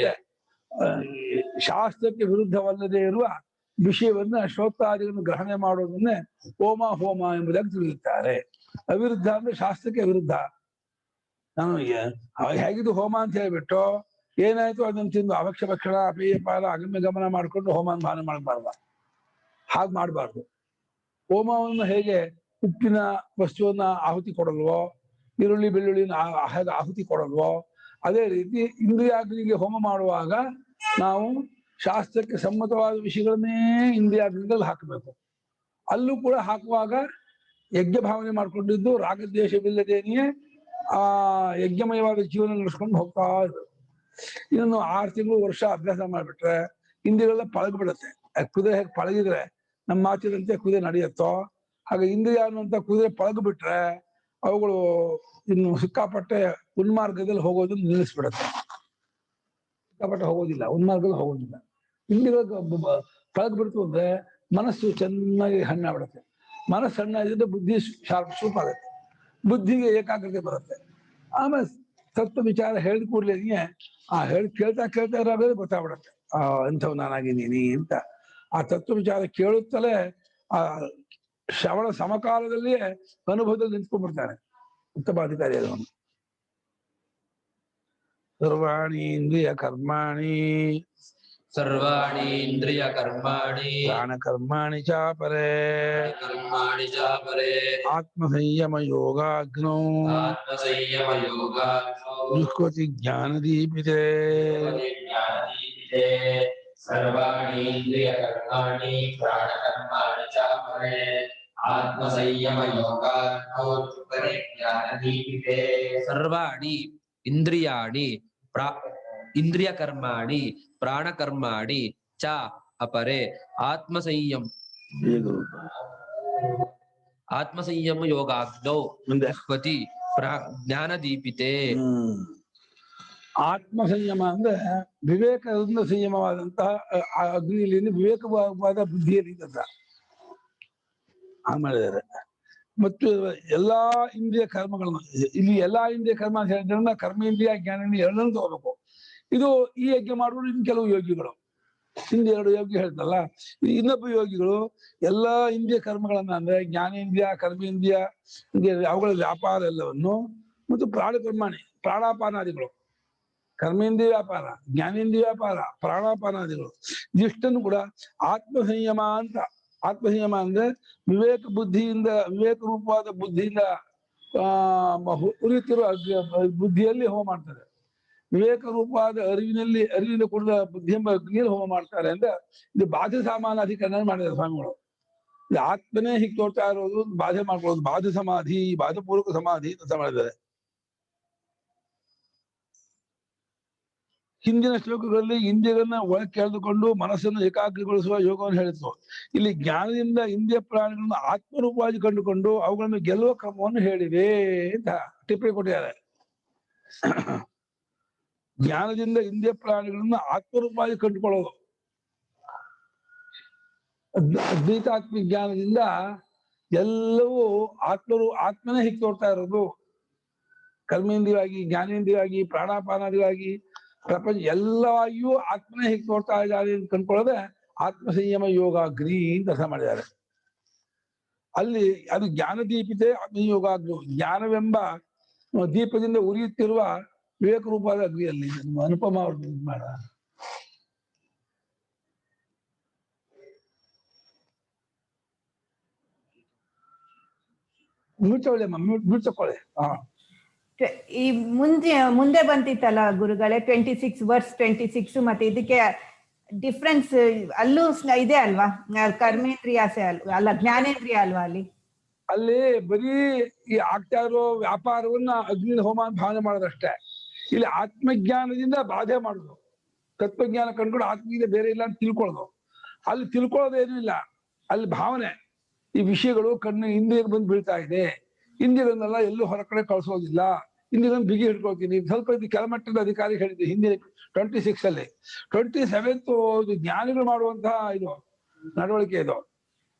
ಶಾಸ್ತ್ರಕ್ಕೆ ವಿರುದ್ಧವಲ್ಲದೆ ಇರುವ ವಿಷಯವನ್ನ ಶ್ರೋತ್ರಾದಿಗಳನ್ನು ಗ್ರಹಣೆ ಮಾಡೋದನ್ನೇ ಹೋಮ ಎಂಬುದಾಗಿ ತಿಳಿಯುತ್ತಾರೆ. ಅವಿರುದ್ಧ ಅಂದ್ರೆ ಶಾಸ್ತ್ರಕ್ಕೆ ವಿರುದ್ಧ. ನಾನು ಹೇಗಿದ್ದು ಹೋಮ ಅಂತ ಹೇಳ್ಬಿಟ್ಟು ಏನಾಯ್ತು ಅದನ್ನು ತಿಂದು ಅವಕ್ಷ ಭಕ್ಷಣ ಅಪೇಯಪಾಲ ಅಗಮ್ಯ ಗಮನ ಮಾಡ್ಕೊಂಡು ಹೋಮ ಭಾವನೆ ಮಾಡಬಾರ್ದ. ಹಾಗೆ ಮಾಡಬಾರ್ದು. ಹೋಮವನ್ನು ಹೇಗೆ ಉಪ್ಪಿನ ವಸ್ತುವನ್ನ ಆಹುತಿ ಕೊಡಲ್ವೋ, ಈರುಳ್ಳಿ ಬೆಳ್ಳುಳ್ಳಿನ ಹೇಗೆ ಆಹುತಿ ಕೊಡಲ್ವೋ, ಅದೇ ರೀತಿ ಇಂದ್ರಿಯಾಗ್ನಿಗೆ ಹೋಮ ಮಾಡುವಾಗ ನಾವು ಶಾಸ್ತ್ರಕ್ಕೆ ಸಮ್ಮತವಾದ ವಿಷಯಗಳನ್ನೇ ಇಂದ್ರಿಯಾಗ್ನಿಗಳಲ್ಲಿ ಹಾಕಬೇಕು. ಅಲ್ಲೂ ಕೂಡ ಹಾಕುವಾಗ ಯಜ್ಞ ಭಾವನೆ ಮಾಡ್ಕೊಂಡಿದ್ದು ರಾಗದ್ವೇಷವಿಲ್ಲದೇನೆಯೇ ಆ ಯಜ್ಞಮಯವಾದ ಜೀವನ ನಡೆಸ್ಕೊಂಡು ಹೋಗ್ತಾ ಇರ್ಬೇಕು. ಇದನ್ನು 6 ತಿಂಗಳು ವರ್ಷ ಅಭ್ಯಾಸ ಮಾಡ್ಬಿಟ್ರೆ ಇಂದ್ರಿಯಗಳೆಲ್ಲ ಪಳಗ್ಬಿಡುತ್ತೆ. ಕುದುರೆ ಹೇಗೆ ಪಳಗಿದ್ರೆ ನಮ್ಮ ಮಾತಿನಂತೆ ಕುದುರೆ ನಡೆಯುತ್ತೋ ಹಾಗೆ ಇಂದ್ರಿಯ ಅನ್ನುವಂತ ಕುದುರೆ ಪಳಗ್ ಬಿಟ್ರೆ ಅವುಗಳು ಇನ್ನು ಸಿಕ್ಕಾಪಟ್ಟೆ ಉನ್ಮಾರ್ಗದಲ್ಲಿ ಹೋಗೋದನ್ನ ನಿಲ್ಲಿಸ್ಬಿಡತ್ತೆ. ಸಿಕ್ಕಾಪಟ್ಟೆ ಹೋಗೋದಿಲ್ಲ, ಉನ್ಮಾರ್ಗದಲ್ಲಿ ಹೋಗೋದಿಲ್ಲ. ಇಂದ್ರಿಯ ಪಳಗ್ ಬಿಡ್ತು ಅಂದ್ರೆ ಮನಸ್ಸು ಚೆನ್ನಾಗಿ ಹಣ್ಣಾಗ್ಬಿಡುತ್ತೆ. ಮನಸ್ಸು ಹಣ್ಣಾಗಿದ್ರೆ ಬುದ್ಧಿ ಶೂಪ್ ಆಗುತ್ತೆ, ಬುದ್ಧಿಗೆ ಏಕಾಗ್ರತೆ ಬರುತ್ತೆ. ಆಮೇಲೆ ತತ್ವ ವಿಚಾರ ಹೇಳಿದ ಕೂಡಲೇ ಕೇಳ್ತಾ ಇರೋದೇ ಗೊತ್ತಾಗ್ಬಿಡತ್ತೆ, ಎಂಥವ್ ನಾನಾಗಿದ್ದೀನಿ ಅಂತ. ಆ ತತ್ವ ವಿಚಾರ ಕೇಳುತ್ತಲೇ ಆ ಶ್ರವಣ ಸಮಕಾಲದಲ್ಲಿಯೇ ಅನುಭವದಲ್ಲಿ ನಿಂತ್ಕೊಂಡ್ಬಿಡ್ತಾನೆ ಉತ್ತಮಾಧಿಕಾರಿ. ಅದನ್ನು ಸರ್ವಾಣಿ ಇಂದ್ರಿಯ ಕರ್ಮಾಣಿ ಪ್ರಾಣ ಕರ್ಮಾಣಿ ಚಾಪರೇ ಆತ್ಮ ಸಂಯಮ ಯೋಗಾಗ್ನೋ ಜುಹ್ವತಿ ಜ್ಞಾನ ದೀಪಿತೆ. ಸರ್ವಾಣಿ ಇಂದ್ರಿಯ ಕರ್ಮಾಣಿ ಪ್ರಾಣ ಕರ್ಮಾಣಿ ಚಾಪರೇ ಆತ್ಮ ಸಂಯಮ ಯೋಗಾಗ್ನೋ ಜುಹ್ವತಿ ಜ್ಞಾನ ದೀಪಿತೆ. ಸರ್ವಾಣಿ ಇಂದ್ರಿಯಾಣಿ ಇಂದ್ರಿಯ ಕರ್ಮಾಣಿ ಪ್ರಾಣ ಕರ್ಮಾಣಿ ಚ ಅಪರೆ ಆತ್ಮ ಸಂಯಮ ಯೋಗಾಗ್ನೌ ಜುಹ್ವತಿ ಜ್ಞಾನ ದೀಪಿತೆ. ಆತ್ಮ ಸಂಯಮ ಅಂದ್ರೆ ವಿವೇಕದಿಂದ ಸಂಯಮವಾದಂತಹ ಅಗ್ನಿಯಲ್ಲಿ ವಿವೇಕವಾದ ಬುದ್ಧಿಯಲ್ಲಿ ಮಾಡಿದ್ದಾರೆ. ಮತ್ತು ಎಲ್ಲಾ ಇಂದ್ರಿಯ ಕರ್ಮಗಳನ್ನು ಇಲ್ಲಿ ಎಲ್ಲಾ ಇಂದ್ರಿಯ ಕರ್ಮ ಅಂತ ಹೇಳಿದ್ರಿಂದ ಕರ್ಮೇಂದ್ರಿಯ ಜ್ಞಾನೇಂದ್ರಿಯ ಎರಡನ್ನೂ ತಗೋಬೇಕು. ಇದು ಈ ಯಜ್ಞ ಮಾಡುವುದು ಇನ್ನು ಕೆಲವು ಯೋಗಿಗಳು, ಹಿಂದೆ 2 ಯೋಗಿ ಹೇಳ್ತಲ್ಲ, ಇನ್ನೊಬ್ಬ ಯೋಗಿಗಳು ಎಲ್ಲಾ ಇಂದ್ರಿಯ ಕರ್ಮಗಳನ್ನ ಅಂದ್ರೆ ಜ್ಞಾನೇಂದ್ರಿಯ ಕರ್ಮೇಂದ್ರಿಯ ಅವುಗಳ ವ್ಯಾಪಾರ ಎಲ್ಲವನ್ನು ಮತ್ತು ಪ್ರಾಣಾಪಾನಾದಿಗಳು, ಕರ್ಮೇಂದ್ರಿಯ ವ್ಯಾಪಾರ, ಜ್ಞಾನೇಂದ್ರಿಯ ವ್ಯಾಪಾರ, ಪ್ರಾಣಾಪಾನಾದಿಗಳು ಇಷ್ಟನ್ನು ಕೂಡ ಆತ್ಮ ಸಂಯಮ ಅಂತ. ಆತ್ಮ ಸಂಯಮ ಅಂದ್ರೆ ವಿವೇಕ ರೂಪವಾದ ಬುದ್ಧಿಯಿಂದ ಉರಿತಿರುವ ಬುದ್ಧಿಯಲ್ಲಿ ಹೋಮ ಮಾಡ್ತಾರೆ. ವಿವೇಕ ರೂಪವಾದ ಅರಿವಿನಿಂದ ಕೂಡಿದ ಬುದ್ಧಿ ಎಂಬ ಅಗ್ನಿಯಲ್ಲಿ ಹೋಮ ಮಾಡ್ತಾರೆ ಅಂದ್ರೆ ಇದು ಬಾಧ್ಯ ಸಾಮಾನ ಅಧಿಕರಣ ಮಾಡಿದ್ದಾರೆ ಸ್ವಾಮಿಗಳು. ಇದು ಆತ್ಮನೇ ಹೀಗೆ ತೋರ್ತಾ ಇರೋದು, ಬಾಧೆ ಮಾಡ್ಕೊಳ್ಳೋದು, ಬಾಧ ಸಮಾಧಿ, ಬಾಧಪೂರ್ವಕ ಸಮಾಧಿ ಅಂತ ಮಾಡಿದ್ದಾರೆ. ಹಿಂದಿನ ಶ್ಲೋಕಗಳಲ್ಲಿ ಇಂದ್ರಿಯಗಳನ್ನ ಒಳಗೆ ಕೆಳೆದುಕೊಂಡು ಮನಸ್ಸನ್ನು ಏಕಾಗ್ರಗೊಳಿಸುವ ಯೋಗವನ್ನು ಹೇಳಿತ್ತು. ಇಲ್ಲಿ ಜ್ಞಾನದಿಂದ ಇಂದ್ರಿಯ ಪ್ರಾಣಿಗಳನ್ನು ಆತ್ಮರೂಪವಾಗಿ ಕಂಡುಕೊಂಡು ಅವುಗಳನ್ನು ಗೆಲ್ಲುವ ಕ್ರಮವನ್ನು ಹೇಳಿದೆ ಅಂತ ಟಿಪ್ಪಣಿ ಕೊಟ್ಟಿದ್ದಾರೆ. ಜ್ಞಾನದಿಂದ ಇಂದ್ರಿಯ ಪ್ರಾಣಿಗಳನ್ನು ಆತ್ಮರೂಪವಾಗಿ ಕಂಡುಕೊಳ್ಳೋದು, ಅದ್ವೈತಾತ್ಮಿಕ ಜ್ಞಾನದಿಂದ ಎಲ್ಲವೂ ಆತ್ಮನೇ ಹೀಗೆ ತೋರ್ತಾ ಇರೋದು. ಕರ್ಮೇಂದ್ರಿಯವಾಗಿ, ಜ್ಞಾನೇಂದ್ರಿಯವಾಗಿ, ಪ್ರಾಣಾಪಾನಾದಿಯಾಗಿ ಪ್ರಪಂಚ ಎಲ್ಲವಾಗಿಯೂ ಆತ್ಮನೇ ಹೀಗೆ ತೋರ್ತಾ ಇದ್ದಾರೆ ಅಂತ ಕಂಡ್ಕೊಳ್ಳೋದೆ ಆತ್ಮ ಸಂಯಮ ಯೋಗಾಗ್ನಿ ಅಂತ ಅರ್ಥ ಮಾಡಿದ್ದಾರೆ. ಅಲ್ಲಿ ಅದು ಜ್ಞಾನ ದೀಪಿತೆ ಯೋಗಾಗ್ನಿ, ಜ್ಞಾನವೆಂಬ ದೀಪದಿಂದ ಉರಿಯುತ್ತಿರುವ ವಿವೇಕ ರೂಪವಾದ ಅಗ್ನಿಯಲ್ಲಿ. ಅನುಪಮ ಅವ್ರ ಮಾಡ ಮ್ಯೂಟ್ ತಕೊಳ್ಳಿ. ಈ ಮುಂದೆ ಬಂದಿತ್ತಲ್ಲ ಗುರುಗಳೇ 26 ವರ್ಸ್ 26 ಮತ್ತೆ ಇದಕ್ಕೆ ಡಿಫ್ರೆನ್ಸ್ ಅಲ್ಲೂ ಇದೆ ಅಲ್ವಾ? ಕರ್ಮೇಂದ್ರಿಯ ಅಲ್ಲ ಜ್ಞಾನೇಂದ್ರಿಯ ಅಲ್ವಾ? ಅಲ್ಲಿ ಬರೀ ಈ ಆಗ್ತಾ ಇರೋ ವ್ಯಾಪಾರವನ್ನ ಅಗ್ನಿ ಹೋಮ ಭಾವನೆ ಮಾಡೋದಷ್ಟೇ. ಇಲ್ಲಿ ಆತ್ಮಜ್ಞಾನದಿಂದ ಬಾಧೆ ಮಾಡುದು, ತತ್ವಜ್ಞಾನ ಕಂಡ್ಕೊಂಡು ಆತ್ಮೀಯ ಬೇರೆ ಇಲ್ಲ ಅಂತ ತಿಳ್ಕೊಳ್ಳೋದು. ಅಲ್ಲಿ ತಿಳ್ಕೊಳ್ಳೋದೇನು ಇಲ್ಲ, ಅಲ್ಲಿ ಭಾವನೆ. ಈ ವಿಷಯಗಳು ಕಣ್ಣು ಇಂದ್ರಿಯಕ್ಕೆ ಬಂದು ಬೀಳ್ತಾ ಇದೆ, ಇಂದ್ರಿಯಗಳನ್ನೆಲ್ಲ ಎಲ್ಲೂ ಹೊರ ಕಡೆ ಕಳಿಸೋದಿಲ್ಲ, ಇಂದ್ರಿಯಗಳನ್ನು ಬಿಗಿ ಹಿಡ್ಕೊಳ್ತೀನಿ. ಸ್ವಲ್ಪ ಇದು ಕೆಳಮಟ್ಟದ ಅಧಿಕಾರಿ ಹೇಳಿದ್ದೆ ಹಿಂದಿನ 26 ಅಲ್ಲಿ. 27 ಜ್ಞಾನಿಗಳು ಮಾಡುವಂತಹ ಇದು ನಡವಳಿಕೆ. ಇದು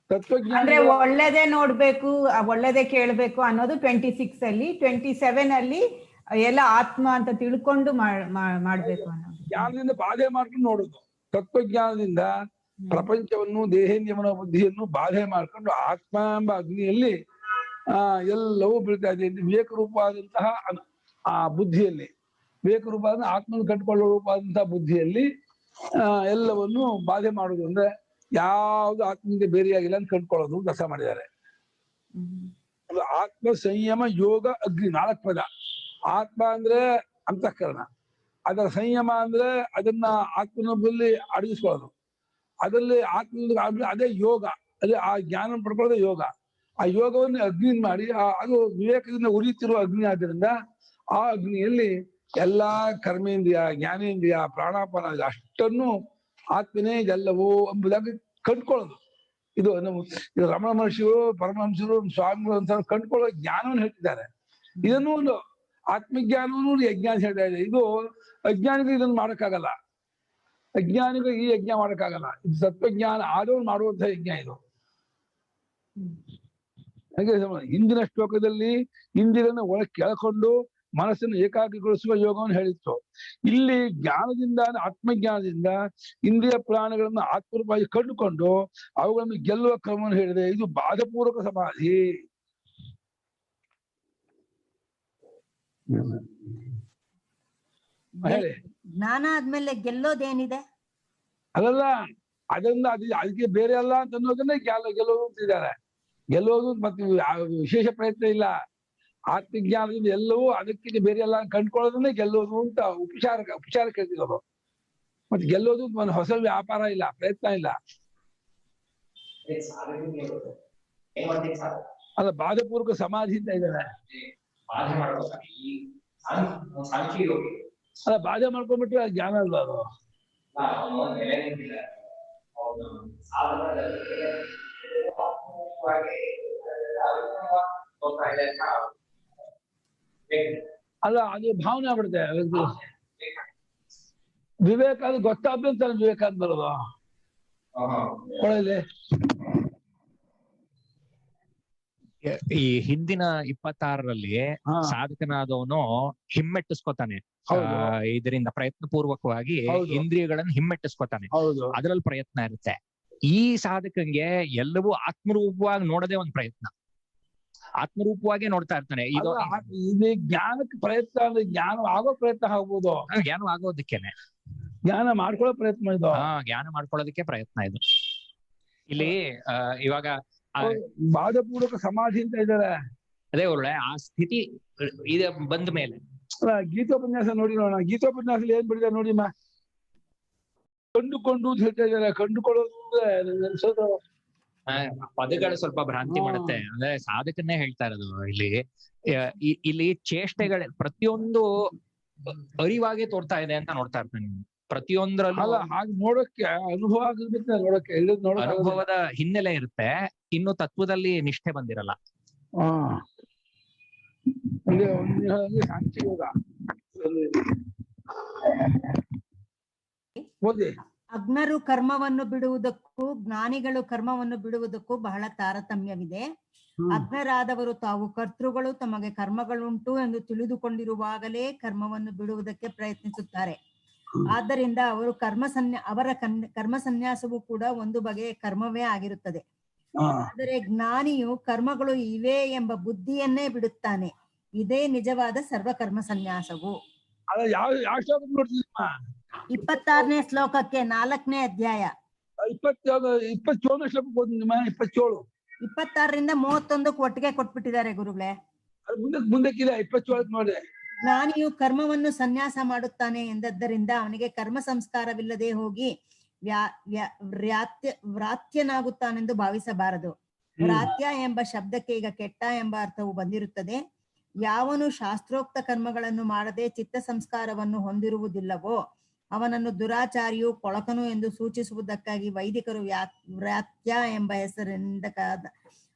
ತತ್ವಜ್ಞಾನ ಒಳ್ಳೆದೇ ನೋಡ್ಬೇಕು, ಒಳ್ಳೆದೇ ಕೇಳ್ಬೇಕು ಅನ್ನೋದು 26 ಅಲ್ಲಿ. 27 ಅಲ್ಲಿ ಎಲ್ಲ ಆತ್ಮ ಅಂತ ತಿಳ್ಕೊಂಡು ಮಾಡ್ಬೇಕು ಅನ್ನೋದು. ಜ್ಞಾನದಿಂದ ಬಾಧೆ ಮಾಡ್ಕೊಂಡು ನೋಡುದು. ತತ್ವಜ್ಞಾನದಿಂದ ಪ್ರಪಂಚವನ್ನು, ದೇಹೇಂದ್ರಿಯಮನ ಬುದ್ಧಿಯನ್ನು ಬಾಧೆ ಮಾಡ್ಕೊಂಡು ಆತ್ಮ ಎಂಬ ಅಗ್ನಿಯಲ್ಲಿ ಎಲ್ಲವೂ ಬೀಳ್ತಾ ಇದೆ. ವಿವೇಕ ರೂಪವಾದಂತಹ ಆ ಬುದ್ಧಿಯಲ್ಲಿ, ವಿವೇಕ ರೂಪವಾದ ಆತ್ಮನ ಕಂಡುಕೊಳ್ಳುವ ರೂಪವಾದಂತಹ ಬುದ್ಧಿಯಲ್ಲಿ ಎಲ್ಲವನ್ನು ಬಾಧೆ ಮಾಡುದು. ಅಂದ್ರೆ ಯಾವುದು ಆತ್ಮನಿಂದ ಬೇರೆಯಾಗಿಲ್ಲ ಅಂತ ಕಂಡುಕೊಳ್ಳೋದು ಕೆಲಸ ಮಾಡಿದ್ದಾರೆ. ಆತ್ಮ ಸಂಯಮ ಯೋಗ ಅಗ್ನಿ 4 ಪದ. ಆತ್ಮ ಅಂದ್ರೆ ಅಂತಃಕರಣ, ಅದರ ಸಂಯಮ ಅಂದ್ರೆ ಅದನ್ನ ಆತ್ಮನಲ್ಲಿ ಅಡಗಿಸ್ಕೊಳ್ಳೋದು, ಅದರಲ್ಲಿ ಆತ್ಮ ಅದೇ ಯೋಗ, ಅದೇ ಆ ಜ್ಞಾನ ಪಡ್ಕೊಳ್ಳೋದೇ ಯೋಗ. ಆ ಯೋಗವನ್ನು ಅಗ್ನಿ ಮಾಡಿ ಅದು ವಿವೇಕದಿಂದ ಉರಿಯುತ್ತಿರುವ ಅಗ್ನಿ ಆದ್ದರಿಂದ ಆ ಅಗ್ನಿಯಲ್ಲಿ ಎಲ್ಲಾ ಕರ್ಮೇಂದ್ರಿಯ, ಜ್ಞಾನೇಂದ್ರಿಯ, ಪ್ರಾಣಾಪಾನ ಅಷ್ಟನ್ನು ಆತ್ಮನೇ ಇದೆಲ್ಲವೋ ಎಂಬುದಾಗಿ ಕಂಡುಕೊಳ್ಳೋದು. ಇದು ರಮಣ ಮಹರ್ಷಿಗಳು, ಪರಮಹಂಸರು, ಸ್ವಾಮಿಗಳು ಅಂತ ಕಂಡುಕೊಳ್ಳೋ ಜ್ಞಾನವನ್ನು ಹೇಳ್ತಿದ್ದಾರೆ. ಇದನ್ನು ಒಂದು ಆತ್ಮಜ್ಞಾನವನ್ನು ಯಜ್ಞ ಅಂತ ಹೇಳ್ತಾ ಇದೆ. ಇದು ಅಜ್ಞಾನಿಗಳು ಇದನ್ನು ಮಾಡಕ್ಕಾಗಲ್ಲ, ಅಜ್ಞಾನಿಗಳು ಈ ಯಜ್ಞ ಮಾಡಕ್ಕಾಗಲ್ಲ. ಇದು ತತ್ವಜ್ಞಾನ ಆದವನು ಮಾಡುವಂತಹ ಯಜ್ಞ ಇದು. ಹಾಗೆ ಹಿಂದಿನ ಶ್ಲೋಕದಲ್ಲಿ ಇಂದ್ರಿಯರನ್ನು ಒಳಗೆ ಕೆಳಕೊಂಡು ಮನಸ್ಸನ್ನು ಏಕಾಗ್ರಗೊಳಿಸುವ ಯೋಗವನ್ನು ಹೇಳಿತ್ತು. ಇಲ್ಲಿ ಜ್ಞಾನದಿಂದ, ಆತ್ಮಜ್ಞಾನದಿಂದ ಇಂದ್ರಿಯ ಪ್ರಾಣಗಳನ್ನು ಆತ್ಮರೂಪವಾಗಿ ಕಂಡುಕೊಂಡು ಅವುಗಳನ್ನು ಗೆಲ್ಲುವ ಕ್ರಮವನ್ನು ಹೇಳಿದೆ. ಇದು ಬಾಧಪೂರ್ವಕ ಸಮಾಧಿ. ಹೇಳಿ. ಜ್ಞಾನ ಆದ್ಮೇಲೆ ಗೆಲ್ಲೋದೇನಿದೆ? ಅದಲ್ಲ, ಅದಕ್ಕೆ ಬೇರೆ ಅಲ್ಲ ಅಂತ ಅನ್ನೋದನ್ನೇ ಗೆಲ್ಲೋದು ಅಂತಿದ್ದಾರೆ. ಗೆಲ್ಲೋದು ಮತ್ತೆ ವಿಶೇಷ ಪ್ರಯತ್ನ ಇಲ್ಲ. ಆತ್ಮಜ್ಞಾನದಿಂದ ಎಲ್ಲವೂ ಅದಕ್ಕಿಂತ ಬೇರೆ ಎಲ್ಲ ಕಂಡ್ಕೊಳ್ಳೋದನ್ನೇ ಗೆಲ್ಲೋದು ಅಂತ ಉಪಚಾರ ಕೇಳ್ತಿರೋದು. ಮತ್ತೆ ಗೆಲ್ಲೋದು ಒಂದು ಹೊಸ ವ್ಯಾಪಾರ ಇಲ್ಲ, ಪ್ರಯತ್ನ ಇಲ್ಲ. ಅಲ್ಲ, ಬಾಧಪೂರ್ವಕ ಸಮಾಧಿ ಅಂತ ಇದ್ದಾರೆ. ಅಲ್ಲ, ಬಾಧೆ ಮಾಡ್ಕೊಂಡ್ಬಿಟ್ರೆ ಅದು ಜ್ಞಾನ ಅಲ್ವಾ ಅದು? ಅಲ್ಲ, ಅದು ಭಾವನೆ ಆಗ್ಬಿಡುತ್ತೆ. ವಿವೇಕ ಅದು ಗೊತ್ತಾಗ್ಬೇಕು, ವಿವೇಕ ಅಂತ ಬರೋದು ಕೊಳಲಿ. ಈ ಹಿಂದಿನ 26ರಲ್ಲಿ ಸಾಧಕನಾದವನು ಹಿಮ್ಮೆಟ್ಟಿಸ್ಕೊತಾನೆ, ಇದರಿಂದ ಪ್ರಯತ್ನ ಪೂರ್ವಕವಾಗಿ ಇಂದ್ರಿಯಗಳನ್ನು ಹಿಮ್ಮೆಟ್ಟಿಸ್ಕೊತಾನೆ. ಅದ್ರಲ್ಲಿ ಪ್ರಯತ್ನ ಇರುತ್ತೆ. ಈ ಸಾಧಕಂಗೆ ಎಲ್ಲವೂ ಆತ್ಮರೂಪವಾಗಿ ನೋಡೋದೇ ಒಂದ್ ಪ್ರಯತ್ನ, ಆತ್ಮರೂಪವಾಗಿ ನೋಡ್ತಾ ಇರ್ತಾನೆ. ಇದು ಜ್ಞಾನಕ್ಕೆ ಪ್ರಯತ್ನ ಅಂದ್ರೆ ಜ್ಞಾನ ಆಗೋ ಪ್ರಯತ್ನ ಆಗ್ಬೋದು, ಜ್ಞಾನ ಆಗೋದಕ್ಕೇನೆ, ಜ್ಞಾನ ಮಾಡ್ಕೊಳ್ಳೋ ಪ್ರಯತ್ನ ಇದು. ಜ್ಞಾನ ಮಾಡ್ಕೊಳ್ಳೋದಕ್ಕೆ ಪ್ರಯತ್ನ ಇದು. ಇಲ್ಲಿ ಇವಾಗ ಬಾಧಪೂರ್ವಕ ಸಮಾಧಿ ಅಂತ ಇದ್ದಾರೆ. ಅದೇ ಒಳ್ಳೆ ಆ ಸ್ಥಿತಿ ಇದೆ ಬಂದ ಮೇಲೆ. ಗೀತೋಪನ್ಯಾಸ ನೋಡಿ ನೋಡೋಣ. ಗೀತೋಪನ್ಯಾಸದಲ್ಲಿ ಏನ್ ಬಿಡಿದೆ ನೋಡಿ ಮಾ. ಕಂಡುಕೊಂಡು ಅಂತ ಹೇಳ್ತಾ ಇದ್ದಾರೆ. ಕಂಡುಕೊಳ್ಳೋದು ಅನ್ಸೋದು ಪದಗಳು ಸ್ವಲ್ಪ ಭ್ರಾಂತಿ ಮಾಡುತ್ತೆ. ಅಂದ್ರೆ ಸಾಧಕನ್ನೇ ಹೇಳ್ತಾ ಇರೋದು ಇಲ್ಲಿ. ಇಲ್ಲಿ ಚೇಷ್ಟೆಗಳ ಪ್ರತಿಯೊಂದು ಅರಿವಾಗೆ ತೋರ್ತಾ ಇದೆ ಅಂತ ನೋಡ್ತಾ ಇರ್ತಾನೆ. ಪ್ರತಿಯೊಂದ್ರಲ್ಲೂ ಹಾಗೆ ನೋಡಕ್ಕೆ ಅನುಭವ ಆಗಿರ್ಬೇಕು. ನೋಡಕ್ಕೆ ಅನುಭವದ ಹಿನ್ನೆಲೆ ಇರುತ್ತೆ, ಇನ್ನು ತತ್ವದಲ್ಲಿ ನಿಷ್ಠೆ ಬಂದಿರಲ್ಲ. ಅಜ್ಞರು ಕರ್ಮವನ್ನು ಬಿಡುವುದಕ್ಕೂ ಜ್ಞಾನಿಗಳು ಕರ್ಮವನ್ನು ಬಿಡುವುದಕ್ಕೂ ಬಹಳ ತಾರತಮ್ಯವಿದೆ. ಅಜ್ಞರಾದವರು ತಾವು ಕರ್ತೃಗಳು, ತಮಗೆ ಕರ್ಮಗಳುಂಟು ಎಂದು ತಿಳಿದುಕೊಂಡಿರುವಾಗಲೇ ಕರ್ಮವನ್ನು ಬಿಡುವುದಕ್ಕೆ ಪ್ರಯತ್ನಿಸುತ್ತಾರೆ. ಆದ್ದರಿಂದ ಅವರು ಅವರ ಕರ್ಮ ಸನ್ಯಾಸವೂ ಕೂಡ ಒಂದು ಬಗೆಯ ಕರ್ಮವೇ ಆಗಿರುತ್ತದೆ. ಆದರೆ ಜ್ಞಾನಿಯು ಕರ್ಮಗಳು ಇವೆ ಎಂಬ ಬುದ್ಧಿಯನ್ನೇ ಬಿಡುತ್ತಾನೆ. ಇದೇ ನಿಜವಾದ ಸರ್ವಕರ್ಮ ಸನ್ಯಾಸವು. 26ನೇ ಶ್ಲೋಕಕ್ಕೆ 4ನೇ ಅಧ್ಯಾಯ 27 ಶ್ಲೋಕ 26ರಿಂದ 31 ಒಟ್ಟಿಗೆ ಕೊಟ್ಬಿಟ್ಟಿದ್ದಾರೆ ಗುರುಗಳೇ. ಮುಂದಕ್ಕಿದೆ 27 ನೋಡಿ. ಜ್ಞಾನಿಯು ಕರ್ಮವನ್ನು ಸನ್ಯಾಸ ಮಾಡುತ್ತಾನೆ ಎಂದದ್ದರಿಂದ ಅವನಿಗೆ ಕರ್ಮ ಸಂಸ್ಕಾರವಿಲ್ಲದೆ ಹೋಗಿ ವ್ರಾತ್ಯನಾಗುತ್ತಾನೆಂದು ಭಾವಿಸಬಾರದು. ವ್ರಾತ್ಯ ಎಂಬ ಶಬ್ದಕ್ಕೆ ಈಗ ಕೆಟ್ಟ ಎಂಬ ಅರ್ಥವು ಬಂದಿರುತ್ತದೆ. ಯಾವನು ಶಾಸ್ತ್ರೋಕ್ತ ಕರ್ಮಗಳನ್ನು ಮಾಡದೆ ಚಿತ್ತ ಸಂಸ್ಕಾರವನ್ನು ಹೊಂದಿರುವುದಿಲ್ಲವೋ ಅವನನ್ನು ದುರಾಚಾರಿಯು, ಕೊಳಕನು ಎಂದು ಸೂಚಿಸುವುದಕ್ಕಾಗಿ ವೈದಿಕರು ವ್ರಾತ್ಯ ಎಂಬ ಹೆಸರಿನಿಂದ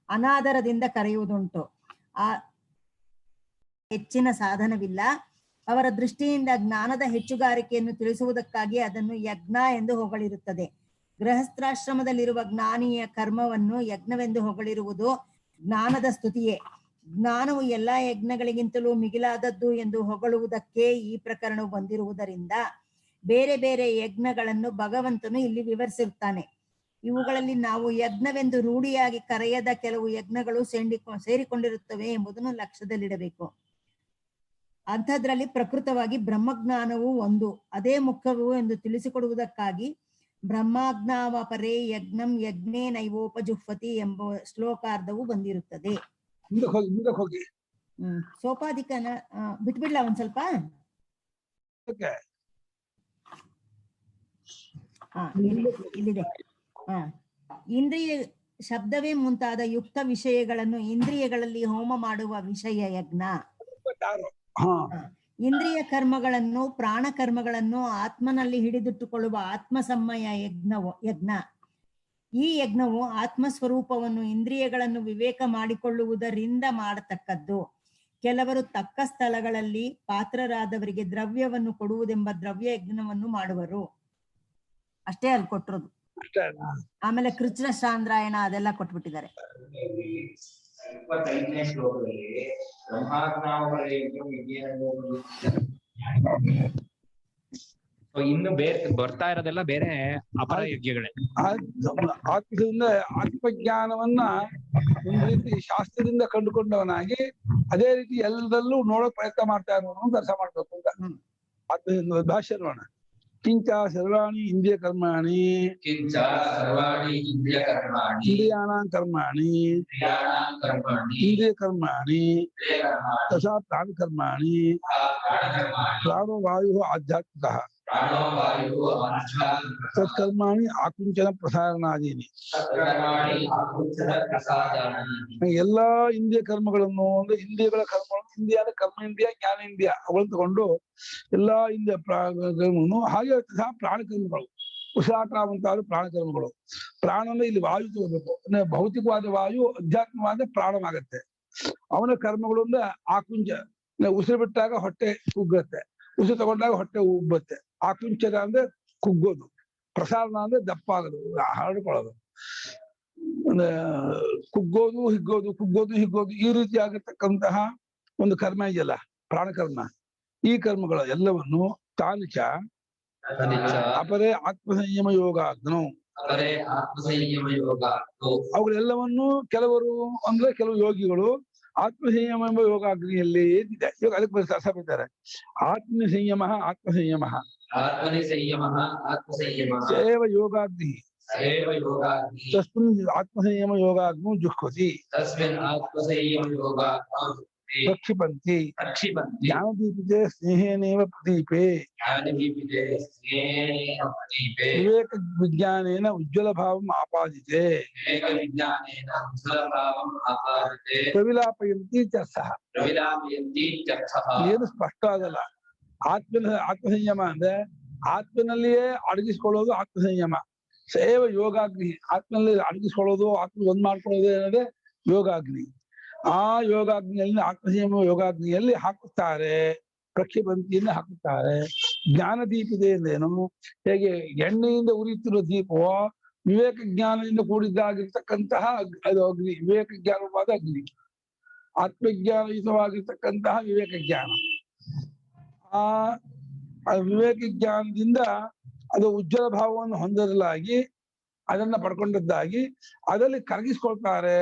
ಅನಾದರದಿಂದ ಕರೆಯುವುದುಂಟು. ಹೆಚ್ಚಿನ ಸಾಧನವಿಲ್ಲ. ಅವರ ದೃಷ್ಟಿಯಿಂದ ಜ್ಞಾನದ ಹೆಚ್ಚುಗಾರಿಕೆಯನ್ನು ತಿಳಿಸುವುದಕ್ಕಾಗಿ ಅದನ್ನು ಯಜ್ಞ ಎಂದು ಹೊಗಳಿರುತ್ತದೆ. ಗೃಹಸ್ಥಾಶ್ರಮದಲ್ಲಿರುವ ಜ್ಞಾನಿಯ ಕರ್ಮವನ್ನು ಯಜ್ಞವೆಂದು ಹೊಗಳಿರುವುದು ಜ್ಞಾನದ ಸ್ತುತಿಯೇ. ಜ್ಞಾನವು ಎಲ್ಲಾ ಯಜ್ಞಗಳಿಗಿಂತಲೂ ಮಿಗಿಲಾದದ್ದು ಎಂದು ಹೊಗಳುವುದಕ್ಕೆ ಈ ಪ್ರಕರಣವು ಬಂದಿರುವುದರಿಂದ ಬೇರೆ ಬೇರೆ ಯಜ್ಞಗಳನ್ನು ಭಗವಂತನು ಇಲ್ಲಿ ವಿವರಿಸಿರುತ್ತಾನೆ. ಇವುಗಳಲ್ಲಿ ನಾವು ಯಜ್ಞವೆಂದು ರೂಢಿಯಾಗಿ ಕರೆಯದ ಕೆಲವು ಯಜ್ಞಗಳು ಸೇರಿಕೊಂಡಿರುತ್ತವೆ ಎಂಬುದನ್ನು ಲಕ್ಷ್ಯದಲ್ಲಿಡಬೇಕು. ಅಂಥದ್ರಲ್ಲಿ ಪ್ರಕೃತವಾಗಿ ಬ್ರಹ್ಮಜ್ಞಾನವು ಒಂದು, ಅದೇ ಮುಖ್ಯವು ಎಂದು ತಿಳಿಸಿಕೊಡುವುದಕ್ಕಾಗಿ ಬ್ರಹ್ಮಜ್ಞಾವಪರೇ ಯಜ್ಞಂ ಯಜ್ಞೇ ನೈವೋಪಜುಹ್ವತಿ ಎಂಬ ಶ್ಲೋಕಾರ್ಧವು ಬಂದಿರುತ್ತದೆ. ಸೋಪಾಧಿಕನ ಬಿಟ್ಬಿಡ್ಲ ಒಂದ್ ಸ್ವಲ್ಪ. ಇಲ್ಲಿದೆ. ಇಂದ್ರಿಯ ಶಬ್ದವೇ ಮುಂತಾದ ಯುಕ್ತ ವಿಷಯಗಳನ್ನು ಇಂದ್ರಿಯಗಳಲ್ಲಿ ಹೋಮ ಮಾಡುವ ವಿಷಯ ಯಜ್ಞ. ಇಂದ್ರಿಯ ಕರ್ಮಗಳನ್ನು, ಪ್ರಾಣ ಕರ್ಮಗಳನ್ನು ಆತ್ಮನಲ್ಲಿ ಹಿಡಿದಿಟ್ಟುಕೊಳ್ಳುವ ಆತ್ಮಸಮ್ಮಯ ಯಜ್ಞ. ಈ ಯಜ್ಞವು ಆತ್ಮಸ್ವರೂಪವನ್ನು ಇಂದ್ರಿಯಗಳನ್ನು ವಿವೇಕ ಮಾಡಿಕೊಳ್ಳುವುದರಿಂದ ಮಾಡತಕ್ಕದ್ದು. ಕೆಲವರು ತಕ್ಕ ಸ್ಥಳಗಳಲ್ಲಿ ಪಾತ್ರರಾದವರಿಗೆ ದ್ರವ್ಯವನ್ನು ಕೊಡುವುದೆಂಬ ದ್ರವ್ಯ ಯಜ್ಞವನ್ನು ಮಾಡುವರು. ಅಷ್ಟೇ ಅಲ್ಲಿ ಕೊಟ್ಟಿರೋದು. ಆಮೇಲೆ ಕೃಷ್ಣ ಸಾಂದ್ರಾಯಣ ಅದೆಲ್ಲ ಕೊಟ್ಬಿಟ್ಟಿದ್ದಾರೆ. 25ನೇ ಶ್ಲೋಕದಲ್ಲಿ ಇನ್ನು ಬೇರೆ ಬರ್ತಾ ಇರೋದೆಲ್ಲ ಬೇರೆ ಅಪರ ಯಜ್ಞಗಳೇ. ಆತ್ಮದಿಂದ ಆತ್ಮಜ್ಞಾನವನ್ನ ಒಂದು ರೀತಿ ಶಾಸ್ತ್ರದಿಂದ ಕಂಡುಕೊಂಡವನಾಗಿ ಅದೇ ರೀತಿ ಎಲ್ಲದಲ್ಲೂ ನೋಡೋ ಪ್ರಯತ್ನ ಮಾಡ್ತಾ ಇರೋನು ದರ್ಶ ಮಾಡ್ಬೇಕು ಅಂತ ಆತ್ಮದಿಂದ ಭಾಷ್ಯ ನೋಡೋಣ. ಕಿಂಚ ಸರ್ವಾಣಿ ಇಂದ್ರಿಯ ಕರ್ಮಾಣಿ ಇಂದ್ರಿಯಾಣಾಂ ಕರ್ಮಾಣಿ ಇಂದ್ರಿಯ ಕರ್ಮಾಣಿ ತಥಾ ಪ್ರಾಣ ಕರ್ಮಾಣಿ ಪ್ರಾಣೋ ವಾಯು ಆಧ್ಯಾತ್ಮಿಕ ತತ್ಕರ್ಮಾಣಿ ಆಕುಂಚನ ಪ್ರಸಾರಣಾದೀನಿ. ಎಲ್ಲಾ ಇಂದ್ರಿಯ ಕರ್ಮಗಳನ್ನು ಅಂದ್ರೆ ಇಂದ್ರಿಯಗಳ ಕರ್ಮಗಳನ್ನು ಇಂದ್ರಿಯ ಕರ್ಮೇಂದ್ರಿಯ ಜ್ಞಾನೇಂದ್ರಿಯ ಅವುಗಳನ್ನು ತಗೊಂಡು ಎಲ್ಲಾ ಇಂದ್ರಿಯ ಕರ್ಮಗಳನ್ನು ಹಾಗೆ ಪ್ರಾಣಕರ್ಮಗಳು ಉಸಿರಾಟ ಮುಂತಾದ ಪ್ರಾಣಕರ್ಮಗಳು. ಪ್ರಾಣ ಅಂದ್ರೆ ಇಲ್ಲಿ ವಾಯು ತಗೋಬೇಕು ಅಂದ್ರೆ ಭೌತಿಕವಾದ ವಾಯು ಅಧ್ಯಾತ್ಮವಾದ ಪ್ರಾಣವಾಗತ್ತೆ. ಅವನ ಕರ್ಮಗಳು ಅಂದ್ರೆ ಆಕುಂಚ ಉಸಿರು ಬಿಟ್ಟಾಗ ಹೊಟ್ಟೆ ಕುಗ್ಗತ್ತೆ, ಉಸಿರು ತಗೊಂಡಾಗ ಹೊಟ್ಟೆ ಉಬ್ಬತ್ತೆ. ಆಕುಂಚನ ಅಂದ್ರೆ ಕುಗ್ಗೋದು, ಪ್ರಸಾರಣ ಅಂದ್ರೆ ದಪ್ಪ ಆಗೋದು, ಹರಡ್ಕೊಳ್ಳೋದು. ಕುಗ್ಗೋದು ಹಿಗ್ಗೋದು ಕುಗ್ಗೋದು ಹಿಗ್ಗೋದು ಈ ರೀತಿ ಆಗಿರ್ತಕ್ಕಂತಹ ಒಂದು ಕರ್ಮ ಇದೆಯಲ್ಲ ಪ್ರಾಣಕರ್ಮ. ಈ ಕರ್ಮಗಳ ಎಲ್ಲವನ್ನು ತಾನುಚ ಅಪರೇ ಆತ್ಮಸಂಯಮ ಯೋಗಾಗ್ನೋ ಅವುಗಳೆಲ್ಲವನ್ನು ಕೆಲವರು ಅಂದ್ರೆ ಕೆಲವು ಯೋಗಿಗಳು ಆತ್ಮಸಂಯಮ ಎಂಬ ಯೋಗಾಗ್ನಿಯಲ್ಲಿ ಇದೆ. ಇವಾಗ ಅದಕ್ಕೆ ಸಬಿದ್ದಾರೆ. ಆತ್ಮಸಂಯಮ ಆತ್ಮಸಂಯಮ ಸೇವ ಯೋಗಾಗ್ನಿ ತಸ್ಮಿನ್ ಆತ್ಮಸಂಯಮ ಯೋಗಾಗ್ನೋ ಜುಹ್ವತಿ ಪ್ರಕ್ಷಿಪಂತಿ ಜ್ಞಾನದೀಪಿತೆ ಸ್ನೇಹೇನೇವ ಪ್ರದೀಪೆ ವಿವೇಕ ವಿಜ್ಞಾನೇನ ಉಜ್ವಲ ಭಾವಂ ಆಪಾದಿತೆ ಪ್ರವಿಲಾಪಯಂತಿ ಚರ್ಚಃ. ಏನು ಸ್ಪಷ್ಟ ಆಗಲ್ಲ. ಆತ್ಮಸಂಯಮ ಅಂದ್ರೆ ಆತ್ಮನಲ್ಲಿಯೇ ಅಡಗಿಸ್ಕೊಳ್ಳೋದು ಆತ್ಮಸಂಯಮ. ಸೇವ ಯೋಗಾಗ್ನಿ ಆತ್ಮನಲ್ಲಿ ಅಡಗಿಸ್ಕೊಳ್ಳೋದು ಆತ್ಮ ಒಂದ್ ಮಾಡ್ಕೊಳ್ಳೋದು ಏನಂದ್ರೆ ಯೋಗಾಗ್ನಿ. ಆ ಯೋಗಾಗ್ನಿಯಲ್ಲಿ ಆತ್ಮಸಂಯಮ ಯೋಗಾಗ್ನಿಯಲ್ಲಿ ಹಾಕುತ್ತಾರೆ, ಪ್ರಕ್ಷಿಪಂತಿಯನ್ನು ಹಾಕುತ್ತಾರೆ. ಜ್ಞಾನ ದೀಪಿದೆ ಅಂದೇನು? ಹೇಗೆ ಎಣ್ಣೆಯಿಂದ ಉರಿಯುತ್ತಿರುವ ದೀಪವೋ ವಿವೇಕ ಜ್ಞಾನದಿಂದ ಕೂಡಿದ್ದಾಗಿರ್ತಕ್ಕಂತಹ ಅದು ಅಗ್ನಿ, ವಿವೇಕ ಜ್ಞಾನವಾದ ಅಗ್ನಿ, ಆತ್ಮಜ್ಞಾನಯುತವಾಗಿರ್ತಕ್ಕಂತಹ ವಿವೇಕ ಜ್ಞಾನ. ಆ ವಿವೇಕ ಜ್ಞಾನದಿಂದ ಅದು ಉಜ್ವಲ ಭಾವವನ್ನು ಹೊಂದಲಾಗಿ ಅದನ್ನ ಪಡ್ಕೊಂಡದ್ದಾಗಿ ಅದರಲ್ಲಿ ಕರಗಿಸ್ಕೊಳ್ತಾರೆ,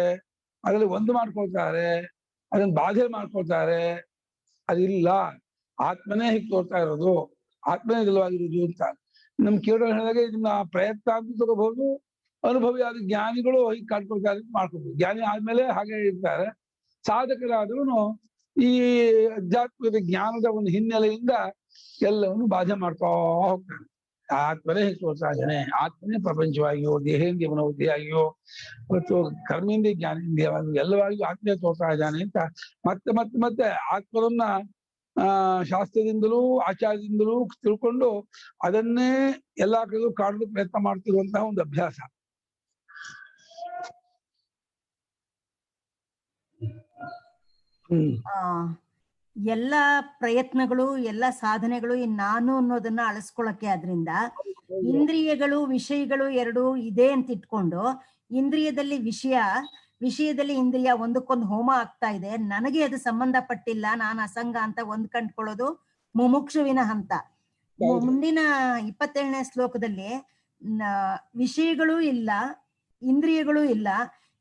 ಅದರಲ್ಲಿ ಒಂದು ಮಾಡ್ಕೊಳ್ತಾರೆ, ಅದನ್ನ ಬಾಧೆ ಮಾಡ್ಕೊಳ್ತಾರೆ. ಅದಿಲ್ಲ, ಆತ್ಮನೇ ಹೀಗೆ ತೋರ್ತಾ ಇರೋದು, ಆತ್ಮನೇ ನಿಜವಾಗಿರೋದು ಅಂತ ನಮ್ ಕೇಳೋ ಹೇಳಿದಾಗ ಇದನ್ನ ಪ್ರಯತ್ನ ಅಂತ ತಗೋಬಹುದು. ಅನುಭವಿ ಆದ ಜ್ಞಾನಿಗಳು ಹೀಗೆ ಕಾಣ್ಕೊಳ್ತಾರೆ ಮಾಡ್ಕೋಬಹುದು. ಜ್ಞಾನಿ ಆದ್ಮೇಲೆ ಹಾಗೆ ಇರ್ತಾರೆ. ಸಾಧಕರಾದವನು ಈ ಅಧ್ಯಾತ್ಮದ ಜ್ಞಾನದ ಒಂದು ಹಿನ್ನೆಲೆಯಿಂದ ಎಲ್ಲವನ್ನು ಬಾಧೆ ಮಾಡ್ತಾ ಹೋಗ್ತಾನೆ. ಆತ್ಮನೇ ಹೀಗೆ ತೋರ್ತಾ ಇದ್ದಾನೆ, ಆತ್ಮನೇ ಪ್ರಪಂಚವಾಗಿಯೋ ದೇಹೇಂದ್ರಿಯ ಮನೋಬುದ್ಧಿಯಾಗಿಯೋ ಮತ್ತು ಕರ್ಮೇಂದ್ರಿಯ ಜ್ಞಾನೇಂದ್ರಿಯವಾಗಿಯೋ ಎಲ್ಲವಾಗಿಯೂ ಆತ್ಮನೇ ತೋರ್ತಾ ಇದ್ದಾನೆ ಅಂತ ಮತ್ತೆ ಮತ್ತೆ ಮತ್ತೆ ಆತ್ಮನನ್ನ ಶಾಸ್ತ್ರದಿಂದಲೂ ಆಚಾರದಿಂದಲೂ ತಿಳ್ಕೊಂಡು ಅದನ್ನೇ ಎಲ್ಲಾ ಕಡೆಗೂ ಕಾಣಲು ಪ್ರಯತ್ನ ಮಾಡ್ತಿರುವಂತಹ ಒಂದು ಅಭ್ಯಾಸ. ಎಲ್ಲ ಪ್ರಯತ್ನಗಳು ಎಲ್ಲ ಸಾಧನೆಗಳು ಈ ನಾನು ಅನ್ನೋದನ್ನ ಅಳಿಸ್ಕೊಳಕ್ಕೆ ಆದ್ರಿಂದ ಇಂದ್ರಿಯಗಳು ವಿಷಯಗಳು ಎರಡು ಇದೆ ಅಂತ ಇಟ್ಕೊಂಡು ಇಂದ್ರಿಯದಲ್ಲಿ ವಿಷಯದಲ್ಲಿ ಇಂದ್ರಿಯ ಒಂದಕ್ಕೊಂದು ಹೋಮ ಆಗ್ತಾ ಇದೆ, ನನಗೆ ಅದು ಸಂಬಂಧಪಟ್ಟಿಲ್ಲ, ನಾನು ಅಸಂಗ ಅಂತ ಕಂಡ್ಕೊಳ್ಳೋದು ಮುಮುಕ್ಷುವಿನ ಹಂತ. ಮುಂದಿನ 27ನೇ ಶ್ಲೋಕದಲ್ಲಿ ವಿಷಯಗಳೂ ಇಲ್ಲ ಇಂದ್ರಿಯಗಳೂ ಇಲ್ಲ,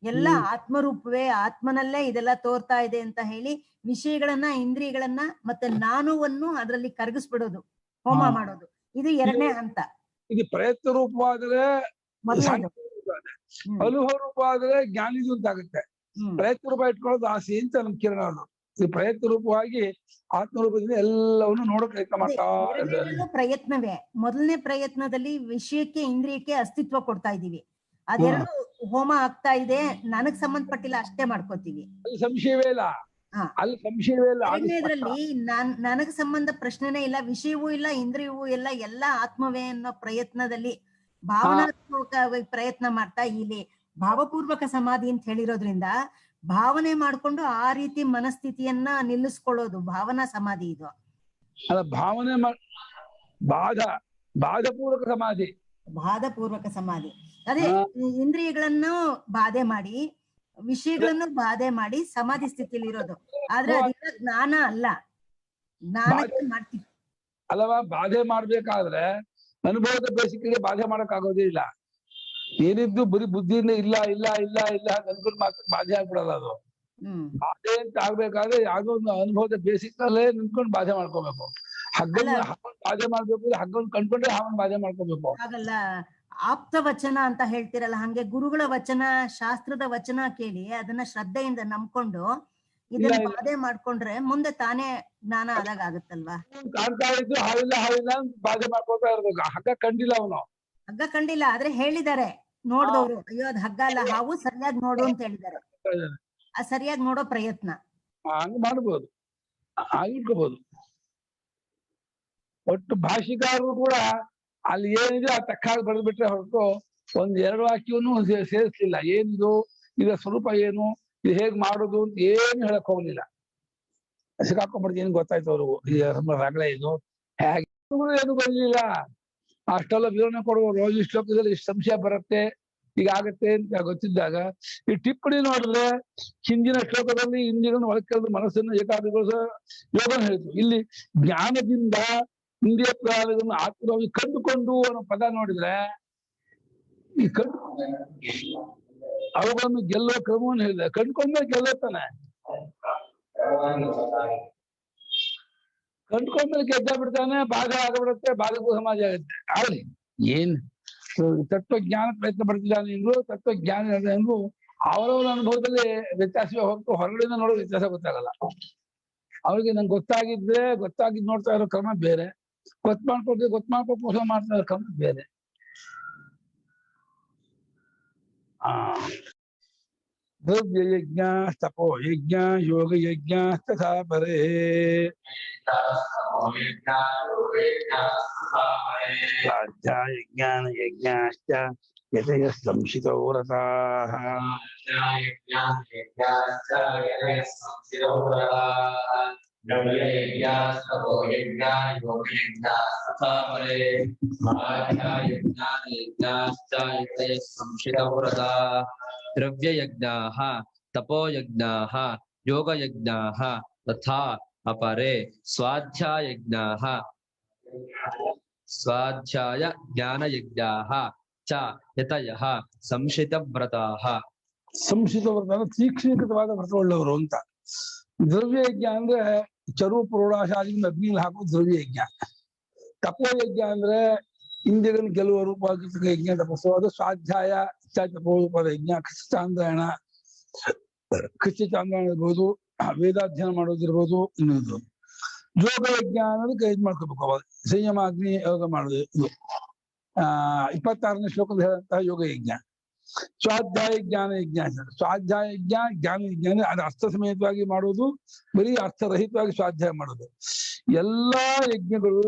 ಎಲ್ಲ ಆತ್ಮರೂಪವೇ, ಆತ್ಮನಲ್ಲೇ ಇದೆಲ್ಲ ತೋರ್ತಾ ಇದೆ ಅಂತ ಹೇಳಿ ವಿಷಯಗಳನ್ನ ಇಂದ್ರಿಯಗಳನ್ನ ಮತ್ತೆ ನಾನುವನ್ನು ಅದರಲ್ಲಿ ಕರಗಿಸ್ಬಿಡೋದು, ಹೋಮ ಮಾಡೋದು. ಇದು 2ನೇ ಹಂತ. ಇದು ಪ್ರಯತ್ನ ರೂಪವಾದ್ರೆ ಅನುಭವ ರೂಪ ಆದ್ರೆ ಜ್ಞಾನಿದು ಅಂತಾಗುತ್ತೆ. ಪ್ರಯತ್ನ ರೂಪ ಇಟ್ಕೊಳ್ಳೋದು ಆಸೆ ಅಂತ ನಮ್ ಕಿರಣ. ಇದು ಪ್ರಯತ್ನ ರೂಪವಾಗಿ ಆತ್ಮರೂಪದಿಂದ ಎಲ್ಲವನ್ನು ನೋಡೋ ಪ್ರಯತ್ನ ಮಾಡ್ತಾ ಪ್ರಯತ್ನವೇ. ಮೊದಲನೇ ಪ್ರಯತ್ನದಲ್ಲಿ ವಿಷಯಕ್ಕೆ ಇಂದ್ರಿಯಕ್ಕೆ ಅಸ್ತಿತ್ವ ಕೊಡ್ತಾ ಇದೀವಿ, ಅದೆರಡು ಹೋಮ ಆಗ್ತಾ ಇದೆ, ನನಗ್ ಸಂಬಂಧಪಟ್ಟಿಲ್ಲ ಅಷ್ಟೇ ಮಾಡ್ಕೋತೀವಿ, ಅಲ್ಲಿ ಸಂಶಯವೇ ಇಲ್ಲ. ಅಲ್ಲಿ ಸಂಶಯವೇ ಇಲ್ಲ. ಎರಡನೇದ್ರಲ್ಲಿ ನನಗ್ ಸಂಬಂಧ ಪ್ರಶ್ನೆನೇ ಇಲ್ಲ, ವಿಷಯವೂ ಇಲ್ಲ ಇಂದ್ರಿಯವೂ ಇಲ್ಲ, ಎಲ್ಲ ಆತ್ಮವೇ ಅನ್ನೋ ಪ್ರಯತ್ನದಲ್ಲಿ ಭಾವನಾತ್ಮಕವಾಗಿ ಪ್ರಯತ್ನ ಮಾಡ್ತಾ ಇಲ್ಲಿ ಭಾವಪೂರ್ವಕ ಸಮಾಧಿ ಅಂತ ಹೇಳಿರೋದ್ರಿಂದ ಭಾವನೆ ಮಾಡ್ಕೊಂಡು ಆ ರೀತಿ ಮನಸ್ಥಿತಿಯನ್ನ ನಿಲ್ಲಿಸ್ಕೊಳ್ಳೋದು ಭಾವನಾ ಸಮಾಧಿ ಇದು. ಅಲ್ಲ, ಭಾವನೆ ಬಾಧಪೂರ್ವಕ ಸಮಾಧಿ. ಬಾಧಪೂರ್ವಕ ಸಮಾಧಿ ಅದೇ ಇಂದ್ರಿಯಗಳನ್ನು ಬಾಧೆ ಮಾಡಿ ವಿಷಯಗಳನ್ನು ಬಾಧೆ ಮಾಡಿ ಸಮಾಧಿ ಸ್ಥಿತಿಯಲ್ಲಿ ಇರೋದು. ಆದ್ರೆ ಅದೆಲ್ಲ ಜ್ಞಾನ ಅಲ್ಲ, ಜ್ಞಾನಕ್ಕೆ ಮಾಡ್ತೀವಿ ಅಲ್ಲವಾ. ಬಾಧೆ ಮಾಡ್ಬೇಕಾದ್ರೆ ಅನುಭವದ ಬೇಸಿಗೆ ಬಾಧೆ ಮಾಡಕ್ ಆಗೋದೇ ಇಲ್ಲ. ಏನಿದ್ದು ಬರೀ ಬುದ್ಧಿಯಿಂದ ಇಲ್ಲ ಇಲ್ಲ ಇಲ್ಲ ಇಲ್ಲ ಅನ್ಕೊಂಡು ಮಾತ್ರ ಬಾಧೆ ಆಗ್ಬಿಡಲ್ಲ ಅದು. ಬಾಧೆ ಅಂತ ಆಗ್ಬೇಕಾದ್ರೆ ಯಾವ್ದೋ ಒಂದು ಅನುಭವದ ಬೇಸಿಕ್ ಅಲ್ಲೇ ನಿಂತ್ಕೊಂಡು ಬಾಧೆ ಮಾಡ್ಕೋಬೇಕು. ಹಗ್ಗನ ಬಾಧೆ ಮಾಡ್ಬೇಕು, ಹಗ್ಗನ್ ಕಂಡ್ಕೊಂಡ್ರೆ ಹಾವನ್ ಬಾಧೆ ಮಾಡ್ಕೋಬೇಕು. ಹಾಗಲ್ಲ, ಆಪ್ತ ವಚನ ಅಂತ ಹೇಳ್ತಿರಲ್ಲ, ಹಂಗೆ ಗುರುಗಳ ವಚನ, ಶಾಸ್ತ್ರದ ವಚನ ಕೇಳಿ ಅದನ್ನ ಶ್ರದ್ಧೆಯಿಂದ ನಂಬ್ಕೊಂಡು ಇದನ್ನ ಬಾಧೆ ಮಾಡ್ಕೊಂಡ್ರೆ ಮುಂದೆ ತಾನೇ ಜ್ಞಾನ ಆದಾಗ ಆಗುತ್ತಲ್ವಾ. ಕಾಣ್ತಾ ಇದ್ದು ಹಾವಿಲ್ಲ ಹಾವಿಲ್ಲ ಬಾಧೆ ಮಾಡ್ಕೊತಾ ಇರ್ಬೇಕು. ಹಗ್ಗ ಕಂಡಿಲ್ಲ ಅವನು, ಹಗ್ಗ ಕಂಡಿಲ್ಲ ಆದ್ರೆ ಹೇಳಿದ್ದಾರೆ ನೋಡ್ದವ್ರು, ಅಯ್ಯೋ ಅದ್ ಹಗ್ಗ ಅಲ್ಲ ಹಾವು, ಸರಿಯಾಗಿ ನೋಡು ಅಂತ ಹೇಳಿದ್ದಾರೆ. ಆ ಸರಿಯಾಗಿ ನೋಡೋ ಪ್ರಯತ್ನ ಹಂಗ ಮಾಡ್ಬೋದು, ಆಗಿಟ್ಕೋಬಹುದು. ಒಟ್ಟು ಭಾಷಿಕಾರರು ಕೂಡ ಅಲ್ಲಿ ಏನಿದೆ ಆ ತಕ್ಕಾಗಿ ಬರೆದ್ಬಿಟ್ರೆ ಹೊರತು ಒಂದ್ ಎರಡು ವಾಕ್ಯವನ್ನು ಸೇರಿಸ್ಲಿಲ್ಲ. ಏನಿದು, ಇದರ ಸ್ವರೂಪ ಏನು, ಇದು ಹೇಗ್ ಮಾಡೋದು ಅಂತ ಏನು ಹೇಳಕ್ ಹೋಗ್ಲಿಲ್ಲ. ಸಿಕ್ಕಾಕೊಂಡ್ಬಿಡ್ತು. ಏನ್ ಗೊತ್ತಾಯ್ತು ಅವ್ರಿಗೂ, ಈ ರಗಳೆ ಇದು ಹೇಗೆ ಏನು ಬರ್ಲಿಲ್ಲ. ಅಷ್ಟೆಲ್ಲ ವಿವರಣೆ ಕೊಡುವರು. ಈ ಶ್ಲೋಕದಲ್ಲಿ ಇಷ್ಟು ಸಂಶಯ ಬರುತ್ತೆ, ಈಗ ಆಗತ್ತೆ ಅಂತ ಗೊತ್ತಿದ್ದಾಗ ಈ ಟಿಪ್ಪಣಿ ನೋಡಿದ್ರೆ ಹಿಂದಿನ ಶ್ಲೋಕದಲ್ಲಿ ಇಂದ್ರಿಯಗಳನ್ನು ಒಳಕೆಳೆದು ಮನಸ್ಸನ್ನು ಏಕಾಗ್ರಗೊಳಿಸೋ ಯೋಗನ ಹೇಳಿದ್ರು. ಇಲ್ಲಿ ಜ್ಞಾನದಿಂದ ಇಂದ್ರಿಯ ಪ್ರಾಣಗಳನ್ನು ಆತ್ಮವಾಗಿ ಕಂಡುಕೊಂಡು ಅನ್ನೋ ಪದ ನೋಡಿದ್ರೆ ಈ ಅವುಗಳನ್ನು ಗೆಲ್ಲೋ ಕ್ರಮವನ್ನು ಹೇಳಿದೆ. ಕಂಡ್ಕೊಂಡ್ಮೇಲೆ ಗೆಲ್ಲುತ್ತಾನೆ, ಕಂಡ್ಕೊಂಡ್ಮೇಲೆ ಗೆದ್ದ ಬಿಡ್ತಾನೆ, ಬಾಧ ಆಗಬಿಡುತ್ತೆ, ಬಾಧಕೂ ಸಮಾಜ ಆಗುತ್ತೆ. ಆಗ್ಲಿ ಏನ್ ತತ್ವಜ್ಞಾನ ಪ್ರಯತ್ನ ಪಡ್ತಿದ್ದಾನೆ ಎಂದು ತತ್ವಜ್ಞಾನ ಎಂದು ಅವರವರ ಅನುಭವದಲ್ಲಿ ವ್ಯತ್ಯಾಸವೇ ಹೊರತು ಹೊರಗಡೆಯಿಂದ ನೋಡೋ ವ್ಯತ್ಯಾಸ ಗೊತ್ತಾಗಲ್ಲ. ಅವ್ರಿಗೆ ನಂಗೆ ಗೊತ್ತಾಗಿದ್ ನೋಡ್ತಾ ಇರೋ ಕ್ರಮ ಬೇರೆ, ಗೊತ್ತು ಮೋಸ ಮಾಡ್ತಾ ಇರೋ ಕ್ರಮ ಬೇರೆ. ದ್ರವ್ಯ ಯಜ್ಞ, ತಪೋ ಯಜ್ಞ, ಯೋಗ ಯಜ್ಞ ತಥಾ ಪರೇ. ಸ್ವಾಧ್ಯಾಯ ಜ್ಞಾನ ಯಜ್ಞಾಶ್ಚ ಯತಯಃ ಸಂಶಿತೋ ರತಾಃ. ದ್ರವ್ಯಯಜ್ಞಾಃ ತಪೋಯಜ್ಞಾಃ ಯೋಗಯಜ್ಞಾಃ ತಥಾ ಅಪರೆ ಸ್ವಾಧ್ಯಾಯಜ್ಞಾಃ ಸ್ವಾಧ್ಯಾಯ ಜ್ಞಾನಯಜ್ಞಾಃ ಚ ಯತಯಃ ಸಂಶಿತವ್ರತಾಃ. ಸಂಶಿತವ್ರತ ಅಂದ್ರೆ ತೀಕ್ಷ್ಣೀಕೃತವಾದ ವ್ರತವುಳ್ಳವರು ಅಂತ. ದ್ರವ್ಯಯಜ್ಞ ಅಂದ್ರೆ ಚರು ಪ್ರೋಢಾಶಾದಿಯಿಂದ ಅಗ್ನಿಲಿ ಹಾಕುವ ದ್ರವ್ಯಯಜ್ಞ. ತಪೋಯಜ್ಞ ಅಂದ್ರೆ ಇಂದ್ರಿಯಗಳನ್ನು ಗೆಲ್ಲುವ ರೂಪವಾಗಿರ್ತಕ್ಕ ಯಜ್ಞ ತಪಸ್ಸು, ಅದು ಸ್ವಾಧ್ಯಾಯ ತಪೋರೂಪದ ಯಜ್ಞ. ಕೃಷ್ಣಚಾಂದ್ರಾಯಣ ಇರ್ಬೋದು, ವೇದಾಧ್ಯಯನ ಮಾಡೋದಿರ್ಬೋದು. ಇನ್ನೊಂದು ಯೋಗ ಯಜ್ಞ ಅನ್ನೋದಕ್ಕೆ ಇದು ಮಾಡ್ಕೋಬೇಕು, ಅವಾಗ ಸಂಯಮ ಅಗ್ನಿ ಯೋಗ ಮಾಡೋದು. ಇದು 26ನೇ ಶ್ಲೋಕದಲ್ಲಿ ಹೇಳಂತಹ ಯೋಗ ಯಜ್ಞ. ಸ್ವಾಧ್ಯಾಯ ಜ್ಞಾನ ಯಜ್ಞ. ಸ್ವಾಧ್ಯಾಯ ಯಜ್ಞ ಜ್ಞಾನ ಯಜ್ಞ ಅಂದ್ರೆ ಅದು ಅರ್ಥ ಸಮೇತವಾಗಿ ಮಾಡೋದು, ಬರೀ ಅರ್ಥರಹಿತವಾಗಿ ಸ್ವಾಧ್ಯಾಯ ಮಾಡೋದು. ಎಲ್ಲಾ ಯಜ್ಞಗಳು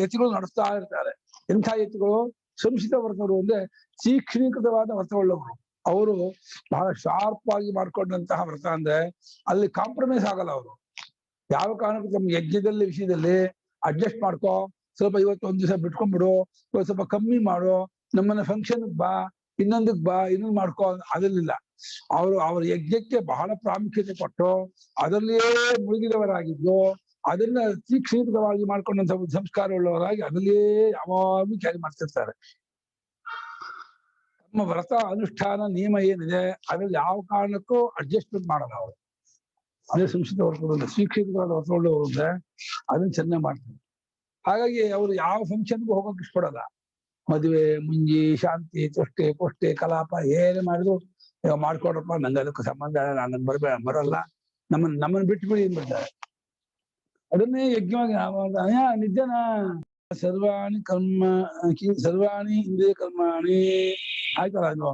ಯತಿಗಳು ನಡೆಸ್ತಾ ಇರ್ತಾರೆ. ಎಂಥ ಯತಿಗಳು? ಸಂಶಿತ ವ್ರತರು ಅಂದ್ರೆ ತೀಕ್ಷ್ಣೀಕೃತವಾದ ವ್ರತವುಳ್ಳವರು. ಅವರು ಬಹಳ ಶಾರ್ಪ್ ಆಗಿ ಮಾಡ್ಕೊಂಡಂತಹ ವ್ರತ ಅಂದ್ರೆ ಅಲ್ಲಿ ಕಾಂಪ್ರಮೈಸ್ ಆಗಲ್ಲ. ಅವರು ಯಾವ ಕಾರಣಕ್ಕೂ ತಮ್ಮ ಯಜ್ಞದಲ್ಲಿ ವಿಷಯದಲ್ಲಿ ಅಡ್ಜಸ್ಟ್ ಮಾಡ್ಕೋ, ಸ್ವಲ್ಪ ಇವತ್ತೊಂದ್ ದಿವಸ ಬಿಟ್ಕೊಂಡ್ಬಿಡು, ಇವತ್ತು ಸ್ವಲ್ಪ ಕಮ್ಮಿ ಮಾಡು, ನಮ್ಮನ್ನ ಫಂಕ್ಷನ್ಗೆ ಬಾ, ಇನ್ನೊಂದಕ್ಕೆ ಬಾ, ಇನ್ನೊಂದು ಮಾಡ್ಕೋ ಅದರಲ್ಲಿಲ್ಲ. ಅವರು ಅವ್ರ ಯಜ್ಞಕ್ಕೆ ಬಹಳ ಪ್ರಾಮುಖ್ಯತೆ ಕೊಟ್ಟು ಅದರಲ್ಲಿಯೇ ಮುಳುಗಿದವರಾಗಿದ್ದು, ಅದನ್ನ ತೀಕ್ಷ್ಣೀಕೃತವಾಗಿ ಮಾಡ್ಕೊಂಡಂತ ಸಂಸ್ಕಾರ ಉಳ್ಳವರಾಗಿ ಅದರಲ್ಲಿಯೇ ಯಾವಾಗಲೂ ಕ್ಯಾರಿ ಮಾಡ್ತಿರ್ತಾರೆ. ನಮ್ಮ ವ್ರತ ಅನುಷ್ಠಾನ ನಿಯಮ ಏನಿದೆ ಅದ್ರಲ್ಲಿ ಯಾವ ಕಾರಣಕ್ಕೂ ಅಡ್ಜಸ್ಟ್ಮೆಂಟ್ ಮಾಡಲ್ಲ ಅವರು. ಅದೇ ಸಂಶಿತ ವ್ರತಗಳು ಸ್ವೀಕೃತವಾದ ವ್ರತವುಳ್ಳವರು ಅಂದ್ರೆ ಅದನ್ನ ಚೆನ್ನಾಗಿ ಮಾಡ್ತಾರೆ. ಹಾಗಾಗಿ ಅವರು ಯಾವ ಫಂಕ್ಷನ್ಗೂ ಹೋಗಕ್ ಇಷ್ಟಪಡಲ್ಲ. ಮದುವೆ, ಮುಂಜಿ, ಶಾಂತಿ, ತೊಷ್ಟೆ, ಪೋಷ್ಟೆ, ಕಲಾಪ ಏನೇ ಮಾಡಿದ್ರು ಇವಾಗ ಮಾಡ್ಕೊಡ್ರಪ್ಪ, ನಂಗೆ ಅದಕ್ಕೆ ಸಂಬಂಧ ನನಗೆ ಬರಲ್ಲ, ನಮ್ಮನ್ನ ಬಿಟ್ಬಿಡಿ ಅಂದ್ಬಿಡ್ತಾರೆ. ಅದನ್ನೇ ಯಜ್ಞವಾಗಿ ನಿಜನ ಸರ್ವಾಣಿ ಕರ್ಮ ಸರ್ವಾಣಿ ಇಂದ್ರಿಯ ಕರ್ಮಾಣಿ ಆಯ್ತಲ್ಲ. ಅದು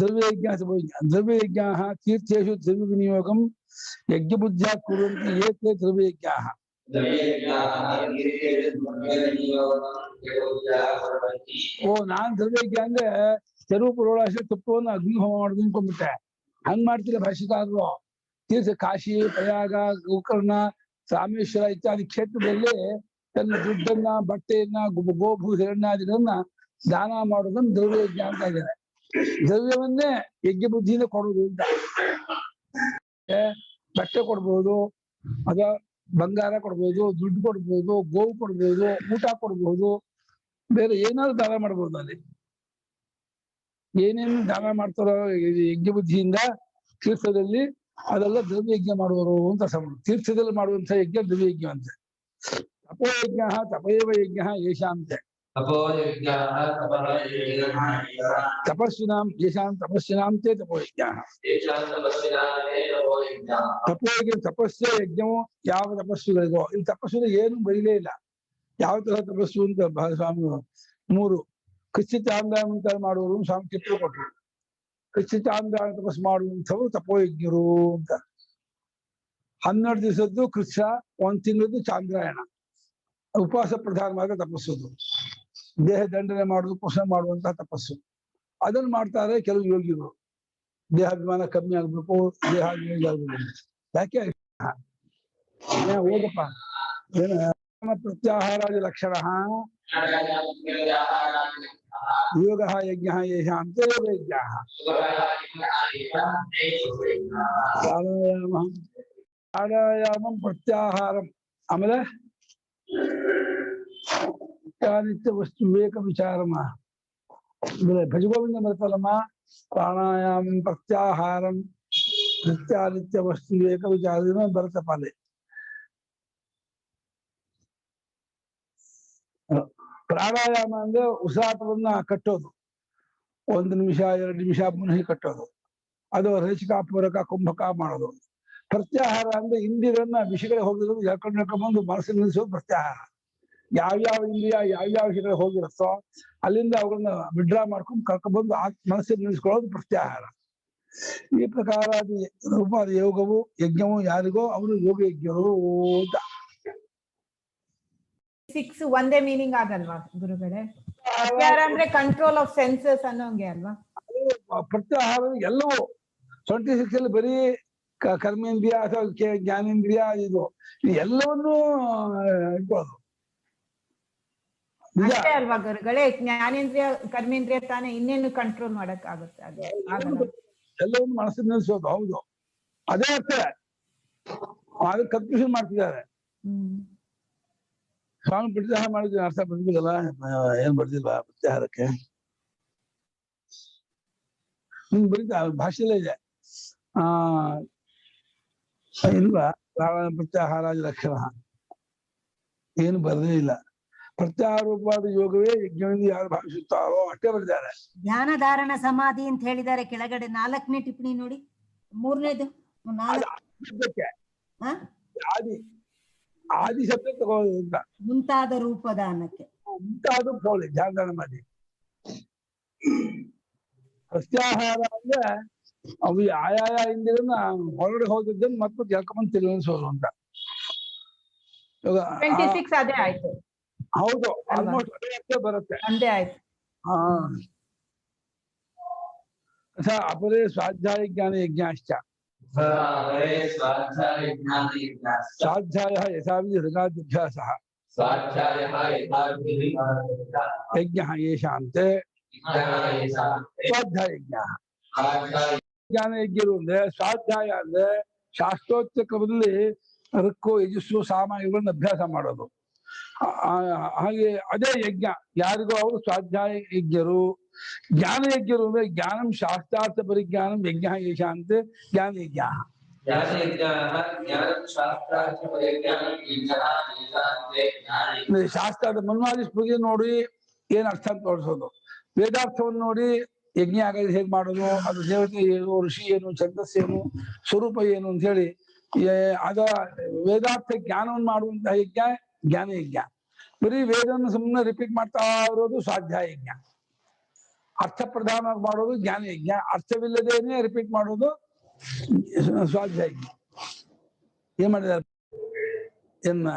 ದ್ರವ್ಯಯಜ್ಞ ದ್ರವ್ಯಯಜ್ಞ ತೀರ್ಥೇಶು ದ್ರವ್ಯ ವಿನಿಯೋಗಂ ಯಜ್ಞ ಬುದ್ಧಿಯ ಕುರುವಂತೆ ಏಕೆ ದ್ರವ್ಯಯಜ್ಞ. ಓ ನಾನ್ ದ್ರವ್ಯಜ್ಞ ಅಂದ್ರೆ ಚೆರು ಪುರೋಳಾಶ ತುಪ್ಪವನ್ನು ಅಗ್ನಿ ಹೋಮ ಮಾಡುದು ಅನ್ಕೊಂಡ್ಬಿಟ್ಟೆ. ಹಂಗ್ ಮಾಡ್ತಿಲ್ಲ ಭಾಷಿಕಾರರು. ತೀರ್ಥ ಕಾಶಿ, ಪ್ರಯಾಗ, ಗೋಕರ್ಣ, ರಾಮೇಶ್ವರ ಇತ್ಯಾದಿ ಕ್ಷೇತ್ರದಲ್ಲಿ ತನ್ನ ದುಡ್ಡನ್ನ, ಬಟ್ಟೆಯನ್ನ, ಗೋಭೂ ಹಿರಣ್ಯಾದಿಗಳನ್ನ ದಾನ ಮಾಡೋದನ್ನ ದ್ರವ್ಯಯಜ್ಞ ಅಂತ ಇದ್ದಾರೆ. ದ್ರವ್ಯವನ್ನೇ ಯಜ್ಞ ಬುದ್ಧಿಯಿಂದ ಕೊಡುವುದು ಅಂತ. ಬಟ್ಟೆ ಕೊಡ್ಬೋದು, ಅದ ಬಂಗಾರ ಕೊಡ್ಬೋದು, ದುಡ್ಡು ಕೊಡ್ಬೋದು, ಗೋವು ಕೊಡ್ಬೋದು, ಊಟ ಕೊಡ್ಬೋದು, ಬೇರೆ ಏನಾದ್ರು ದಾನ ಮಾಡ್ಬೋದು. ಅಲ್ಲಿ ಏನೇನು ದಾನ ಮಾಡ್ತಾರೋ ಯಜ್ಞ ಬುದ್ಧಿಯಿಂದ ತೀರ್ಥದಲ್ಲಿ ಅದೆಲ್ಲ ದ್ರವ್ಯಯಜ್ಞ ಮಾಡುವರು ಅಂತ ತೀರ್ಥದಲ್ಲಿ ಮಾಡುವಂತಹ ಯಜ್ಞ ದ್ರವ್ಯಯಜ್ಞ ಅಂತೆ. ತಪೋಯಜ್ಞ ತಪಯವ ಯಜ್ಞ ಯಶಾಂತೆ ತಪಸ್ವಿನಾಂ ಯಶಾಂ ತಪಸ್ವಿನಾಂತೆ ತಪೋಯಜ್ಞ. ತಪೋಯಜ್ಞ ತಪಸ್ಸೇ ಯಜ್ಞವು ಯಾವ ತಪಸ್ಸುಗಳಿಗೋ. ಇಲ್ಲಿ ತಪಸ್ಸು ಏನು ಬರೀಲೇ ಇಲ್ಲ. ಯಾವ ತರ ತಪಸ್ಸು ಅಂತ ಸ್ವಾಮಿ ಮೂರು ಕೃಚ್ಚಿತಾಂಧ ಮಾಡುವರು ಸ್ವಾಮಿ ಚಿತ್ರ ಕೊಟ್ಟರು. ಕೃಚ್ಚಿತಾಂಧ ತಪಸ್ಸು ಮಾಡುವಂಥವ್ರು ತಪೋಯಜ್ಞರು ಅಂತ. 12 ದಿವಸದ್ದು ಕೃಚ್ಛ, 1 ತಿಂಗಳದ್ದು ಚಾಂದ್ರಾಯಣ, ಉಪವಾಸ ಪ್ರಧಾನವಾದ ತಪಸ್ಸು. ದೇಹ ದಂಡನೆ ಮಾಡುದು, ಪೋಷಣೆ ಮಾಡುವಂತಹ ತಪಸ್ಸು ಅದನ್ನು ಮಾಡ್ತಾರೆ ಕೆಲವು ಯೋಗಿಗಳು. ದೇಹಾಭಿಮಾನ ಕಮ್ಮಿ ಆಗ್ಬೇಕು, ದೇಹಾಭಿಮಾನ ಆಗ್ಬೇಕು. ಯಾಕೆ ಹೋಗಪ್ಪ ಏನ ಪ್ರತ್ಯಾಹಾರಾದಿ ಲಕ್ಷಣ ಯೋಗ ಯಜ್ಞ ಯೇಷ ಅಂತ ಯೋಗ ಯಜ್ಞ. ಪ್ರಾಣಾಯಾಮಂ ಪ್ರತ್ಯಾಹಾರಂ. ಆಮೇಲೆ ನಿತ್ಯ ವಸ್ತು ವಿವೇಕ ವಿಚಾರಮ ಭಜಗೋವಿಂದ ಬರ್ತಲ್ಲಮ್ಮ. ಪ್ರಾಣಾಯಾಮಂ ಪ್ರತ್ಯಾಹಾರಂ ನಿತ್ಯ ವಸ್ತು ವಿವೇಕ ವಿಚಾರ ಬರುತ್ತಪ್ಪ ಅಲ್ಲಿ. ಪ್ರಾಣಾಯಾಮ ಅಂದ್ರೆ ಉಸಿರಾಟವನ್ನ ಕಟ್ಟೋದು, 1 ನಿಮಿಷ 2 ನಿಮಿಷ ಪುನಃ ಕಟ್ಟೋದು, ಅದು ರೇಚಿಕಾಪೂರಕ ಕುಂಭಕ ಮಾಡೋದು. ಪ್ರತ್ಯಾಹಾರ ಅಂದ್ರೆ ಇಂದ್ರಿಯಗಳನ್ನ ವಿಷಯಗಳಿಗೆ ಹೋಗಿರೋದು ಎಳ್ಕೊಂಡು ಬಂದು ಮನಸ್ಸಿಗೆ ನಿಲ್ಲಿಸೋದು ಪ್ರತ್ಯಾಹಾರ. ಯಾವ್ಯಾವ ಇಂದ್ರಿಯ ಯಾವ್ಯಾವ ವಿಷಯಗಳಿಗೆ ಹೋಗಿರುತ್ತೋ ಅಲ್ಲಿಂದ ಅವುಗಳನ್ನ ವಿಡ್ರಾ ಮಾಡ್ಕೊಂಡು ಕರ್ಕೊಂಡ್ಬಂದು ಮನಸ್ಸಿಗೆ ನಿಲ್ಲಿಸ್ಕೊಳ್ಳೋದು ಪ್ರತ್ಯಾಹಾರ. ಈ ಪ್ರಕಾರ ರೂಪಾದ ಯೋಗವು ಯಜ್ಞವು ಯಾರಿಗೋ ಅವರು ಯೋಗ ಯಜ್ಞರು ಅಂತ. 6 ಒಂದೇ ಮೀನಿಂಗ್ ಆಗಲ್ವಾ ಗುರುಗಳೇ? ಪ್ರತ್ಯಾಹಾರ ಅಂದ್ರೆ ಕಂಟ್ರೋಲ್ ಆಫ್ ಸೆನ್ಸಸ್ ಅನ್ನೋಂಗೆ ಅಲ್ವಾ? ಪ್ರತ್ಯಾಹಾರ ಎಲ್ಲವೂ 26 ಅಲ್ಲಿ ಬರೀ ಕರ್ಮೇಂದ್ರಿಯ ಅಥವಾ ಜ್ಞಾನೇಂದ್ರಿಯ ಇದು ಎಲ್ಲವನ್ನೂ ಇಟ್ಕೊಳ್ಳೋದು ಅಷ್ಟೇ ಅಲ್ವಾ ಗುರುಗಳೇ? ಜ್ಞಾನೇಂದ್ರಿಯ ಕರ್ಮೇಂದ್ರಿಯ ತಾನೇ ಇನ್ನೇನು ಕಂಟ್ರೋಲ್ ಮಾಡಕ್ ಆಗುತ್ತೆ? ಅದು ಎಲ್ಲವನ್ನು ಮನಸ್ಸಿಗೆ ನಿಲ್ಲಿಸೋದು. ಹೌದು, ಅದೇ ಅರ್ಥ. ಅದಕ್ಕೆ ಕನ್ಫ್ಯೂಷನ್ ಮಾಡ್ತಿದ್ದಾರೆ. ಸ್ವಾಮಿ ಪ್ರತ್ಯಾಹಾರ ಮಾಡಿದ್ರೆ ಅರ್ಥ ಬರ್ತಿಲ್ಲ, ಏನ್ ಬರ್ದಿಲ್ವಾ ಪ್ರತ್ಯಾಹಾರಕ್ಕೆ? ಬರೀತಾ ಭಾಷೆಯಲ್ಲೇ ಇದೆ ಇಲ್ವಾ? ಪ್ರತ್ಯಾಹಾರ ಲಕ್ಷಣ ಏನು ಬರದೇ ಇಲ್ಲ. ಪ್ರತ್ಯಾಹಾರ ರೂಪವಾದ ಯೋಗವೇ ಯಜ್ಞವೆಂದು ಯಾರು ಭಾವಿಸುತ್ತಾರೋ ಅಷ್ಟೇ ಬರೆದಿದ್ದಾರೆ. ಧ್ಯಾನ ಧಾರಣ ಸಮಾಧಿ ಅಂತ ಹೇಳಿದ್ದಾರೆ ಕೆಳಗಡೆ. 4ನೇ ಟಿಪ್ಪಣಿ ನೋಡಿ, 3ನೇದು ಆದಿ ಶಬ್ದ ತಗೊಳ್ಳೋದು ಅಂತ. ಮುಂತಾದ ರೂಪದಾನಕ್ಕೆ ಮುಂತಾದ ಹೋಳಿ ಧ್ಯಾನ ಮಾಡಿ. ಪ್ರತ್ಯಾಹಾರ ಅಂದ್ರೆ ಅವು ಆಯಾಯ ಇಂದಿರನ್ನ ಹೊರಗಡೆ ಹೋಗಿದ್ದನ್ನು ಮತ್ತೆ ಜಲ್ಕೊಂಡ್ ತಿರುಗಿಸೋದು ಅಂತ. 26 ಅದೇ ಆಯ್ತು. ಹೌದು, ಆಲ್ಮೋಸ್ಟ್ ಅದೇ ಬರುತ್ತೆ. ಒಂದೇ ಆಯ್ತು. ಅಪರೇ ಸ್ವಾಧ್ಯಾಯ ಜ್ಞಾನ ಯಜ್ಞಾಶ್ಚ. ಸ್ವಾಧ್ಯಾಯ ಯಥಾವಿಧಿ ಹೃಗಾದ್ಯಭ್ಯಾಸಃ ಯಜ್ಞ ಯೇಷಾಂತೆ ಸ್ವಾಧ್ಯಾಯ ಯಜ್ಞ. ಜ್ಞಾನ ಯಜ್ಞರು ಅಂದ್ರೆ ಸ್ವಾಧ್ಯಾಯ ಅಂದ್ರೆ ಶಾಸ್ತ್ರೋಕ್ತ ಕ್ರಮದಲ್ಲಿ ಋಕ್ಕು ಯಜಸ್ಸು ಸಾಮ ಇವುಗಳನ್ನ ಅಭ್ಯಾಸ ಮಾಡೋದು. ಹಾಗೆ ಅದೇ ಯಜ್ಞ ಯಾರಿಗೂ ಅವರು ಸ್ವಾಧ್ಯಾಯ ಯಜ್ಞರು. ಜ್ಞಾನ ಯಜ್ಞರು ಅಂದ್ರೆ ಜ್ಞಾನಂ ಶಾಸ್ತ್ರಾರ್ಥ ಪರಿಜ್ಞಾನಂ ಯಜ್ಞ ಯೇಷಾಂತೆ ಜ್ಞಾನ ಯಜ್ಞ. ಶಾಸ್ತ್ರದ ಮನ್ವಾದಿ ಸ್ಮೃತಿ ನೋಡಿ ಏನ್ ಅರ್ಥ ಅಂತ ತೋರಿಸೋದು, ವೇದಾರ್ಥವನ್ನು ನೋಡಿ ಯಜ್ಞ ಆಗೋದು ಹೇಗೆ ಮಾಡೋದು, ಅದು ದೇವತೆ ಏನು, ಋಷಿ ಏನು, ಛಂದಸ್ಸೇನು, ಸ್ವರೂಪ ಏನು ಅಂತ ಹೇಳಿ ಅದ ವೇದಾರ್ಥ ಜ್ಞಾನವನ್ನು ಮಾಡುವಂತಹ ಯಜ್ಞ ಜ್ಞಾನ ಯಜ್ಞ. ಬರೀ ವೇದವನ್ನು ಸುಮ್ಮನೆ ರಿಪೀಟ್ ಮಾಡ್ತಾ ಇರೋದು ಸ್ವಾಧ್ಯಾಯ ಯಜ್ಞ. ಅರ್ಥ ಪ್ರಧಾನವಾಗಿ ಮಾಡೋದು ಜ್ಞಾನ ಯಜ್ಞ. ಅರ್ಥವಿಲ್ಲದೇನೆ ರಿಪೀಟ್ ಮಾಡೋದು ಸ್ವಾಧ್ಯಾಯ ಯಜ್ಞ. ಏನ್ ಮಾಡಿದ್ದಾರೆ? ಎನ್ನ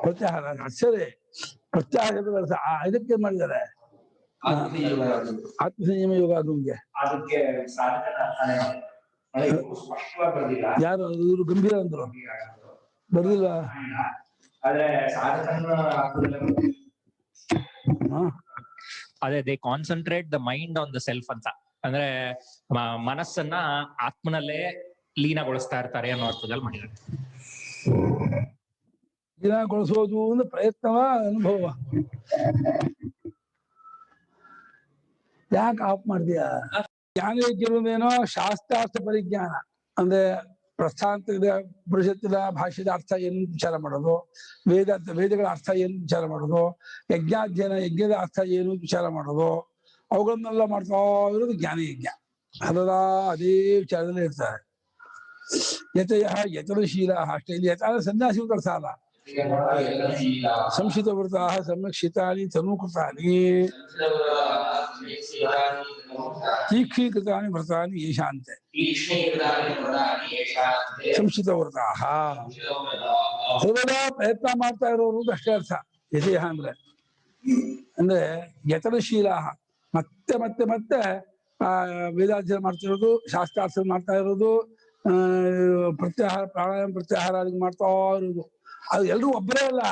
ಪ್ರತ್ಯಾಹಾರ ಸರಿ ಪ್ರತ್ಯಾಹಾರ ಇದಕ್ಕೆ ಮಾಡಿದ್ದಾರೆ ಆತ್ಮಸಂಯಮ ಯೋಗ ಅದಕ್ಕೆ ಯಾರು ಇವರು ಗಂಭೀರ ಅಂದ್ರು ಬರ್ದಿಲ್ಲ ಅದೇ they concentrate the mind on the self ಅಂತ ಅಂದ್ರೆ ಮನಸ್ಸನ್ನ ಆತ್ಮನಲ್ಲೇ ಲೀನಗೊಳಿಸ್ತಾ ಇರ್ತಾರೆ ಅನ್ನೋ ಅರ್ಥದಲ್ಲಿ ಮಾಡಿದ್ದಾರೆ. ಲೀನಗೊಳಿಸೋದು ಅಂದ್ರೆ ಪ್ರಯತ್ನವ ಅನುಭವ. ಯಾಕೆ ಆಫ್ ಮಾಡ್ತೀಯ? ಜ್ಞಾನ ಗೆಲ್ಲುವುದೇನೋ ಶಾಸ್ತ್ರಾರ್ಥ ಪರಿಜ್ಞಾನ ಅಂದ್ರೆ ಪ್ರಸ್ಥಾಂತದ ಪರಿಷತ್ತಿನ ಭಾಷೆದ ಅರ್ಥ ಏನು ವಿಚಾರ ಮಾಡೋದು, ವೇದಗಳ ಅರ್ಥ ಏನು ವಿಚಾರ ಮಾಡೋದು, ಯಜ್ಞಾಧ್ಯಯನ ಯಜ್ಞದ ಅರ್ಥ ಏನು ವಿಚಾರ ಮಾಡೋದು, ಅವುಗಳನ್ನೆಲ್ಲ ಮಾಡ್ತಾ ಇರೋದು ಜ್ಞಾನಯಜ್ಞ. ಅದರ ಅದೇ ವಿಚಾರದಲ್ಲಿ ಇರ್ತಾರೆ. ಯತಯ ಯತನಶೀಲ ಅಷ್ಟೇ. ಇಲ್ಲಿ ಯತ ಸನ್ಯಾಸಿ ಅರ್ಥ ಅಲ್ಲ. ಸಂಶಿತ ವೃತಾ ಸಮ್ಯಕ್ ಶಿತಾನಿ ತನೂಕೃತಾನಿ ತೀಕ್ಷೀಕೃತಾನಿ ವ್ರತಾನಿ ಯಶಾಂತೆ. ಸಂಶಿತ ವೃತಾ ಸರ್ವದಾ ಪ್ರಯತ್ನ ಮಾಡ್ತಾ ಇರೋರು ಅಷ್ಟೇ ಅರ್ಥ. ಯತಯ ಅಂದ್ರೆ ಯತನಶೀಲ ಮತ್ತೆ ಮತ್ತೆ ಮತ್ತೆ ವೇದಾಧ್ಯಯನ ಮಾಡ್ತಿರೋದು, ಶಾಸ್ತ್ರಾರ್ಥ ಮಾಡ್ತಾ ಇರೋದು, ಪ್ರತ್ಯಾಹಾರ ಪ್ರಾಣಾಯಾಮ ಪ್ರತ್ಯಾಹಾರ ಮಾಡ್ತಾ ಇರೋದು. ಅದು ಎಲ್ರೂ ಒಬ್ಬರೇ ಅಲ್ಲ.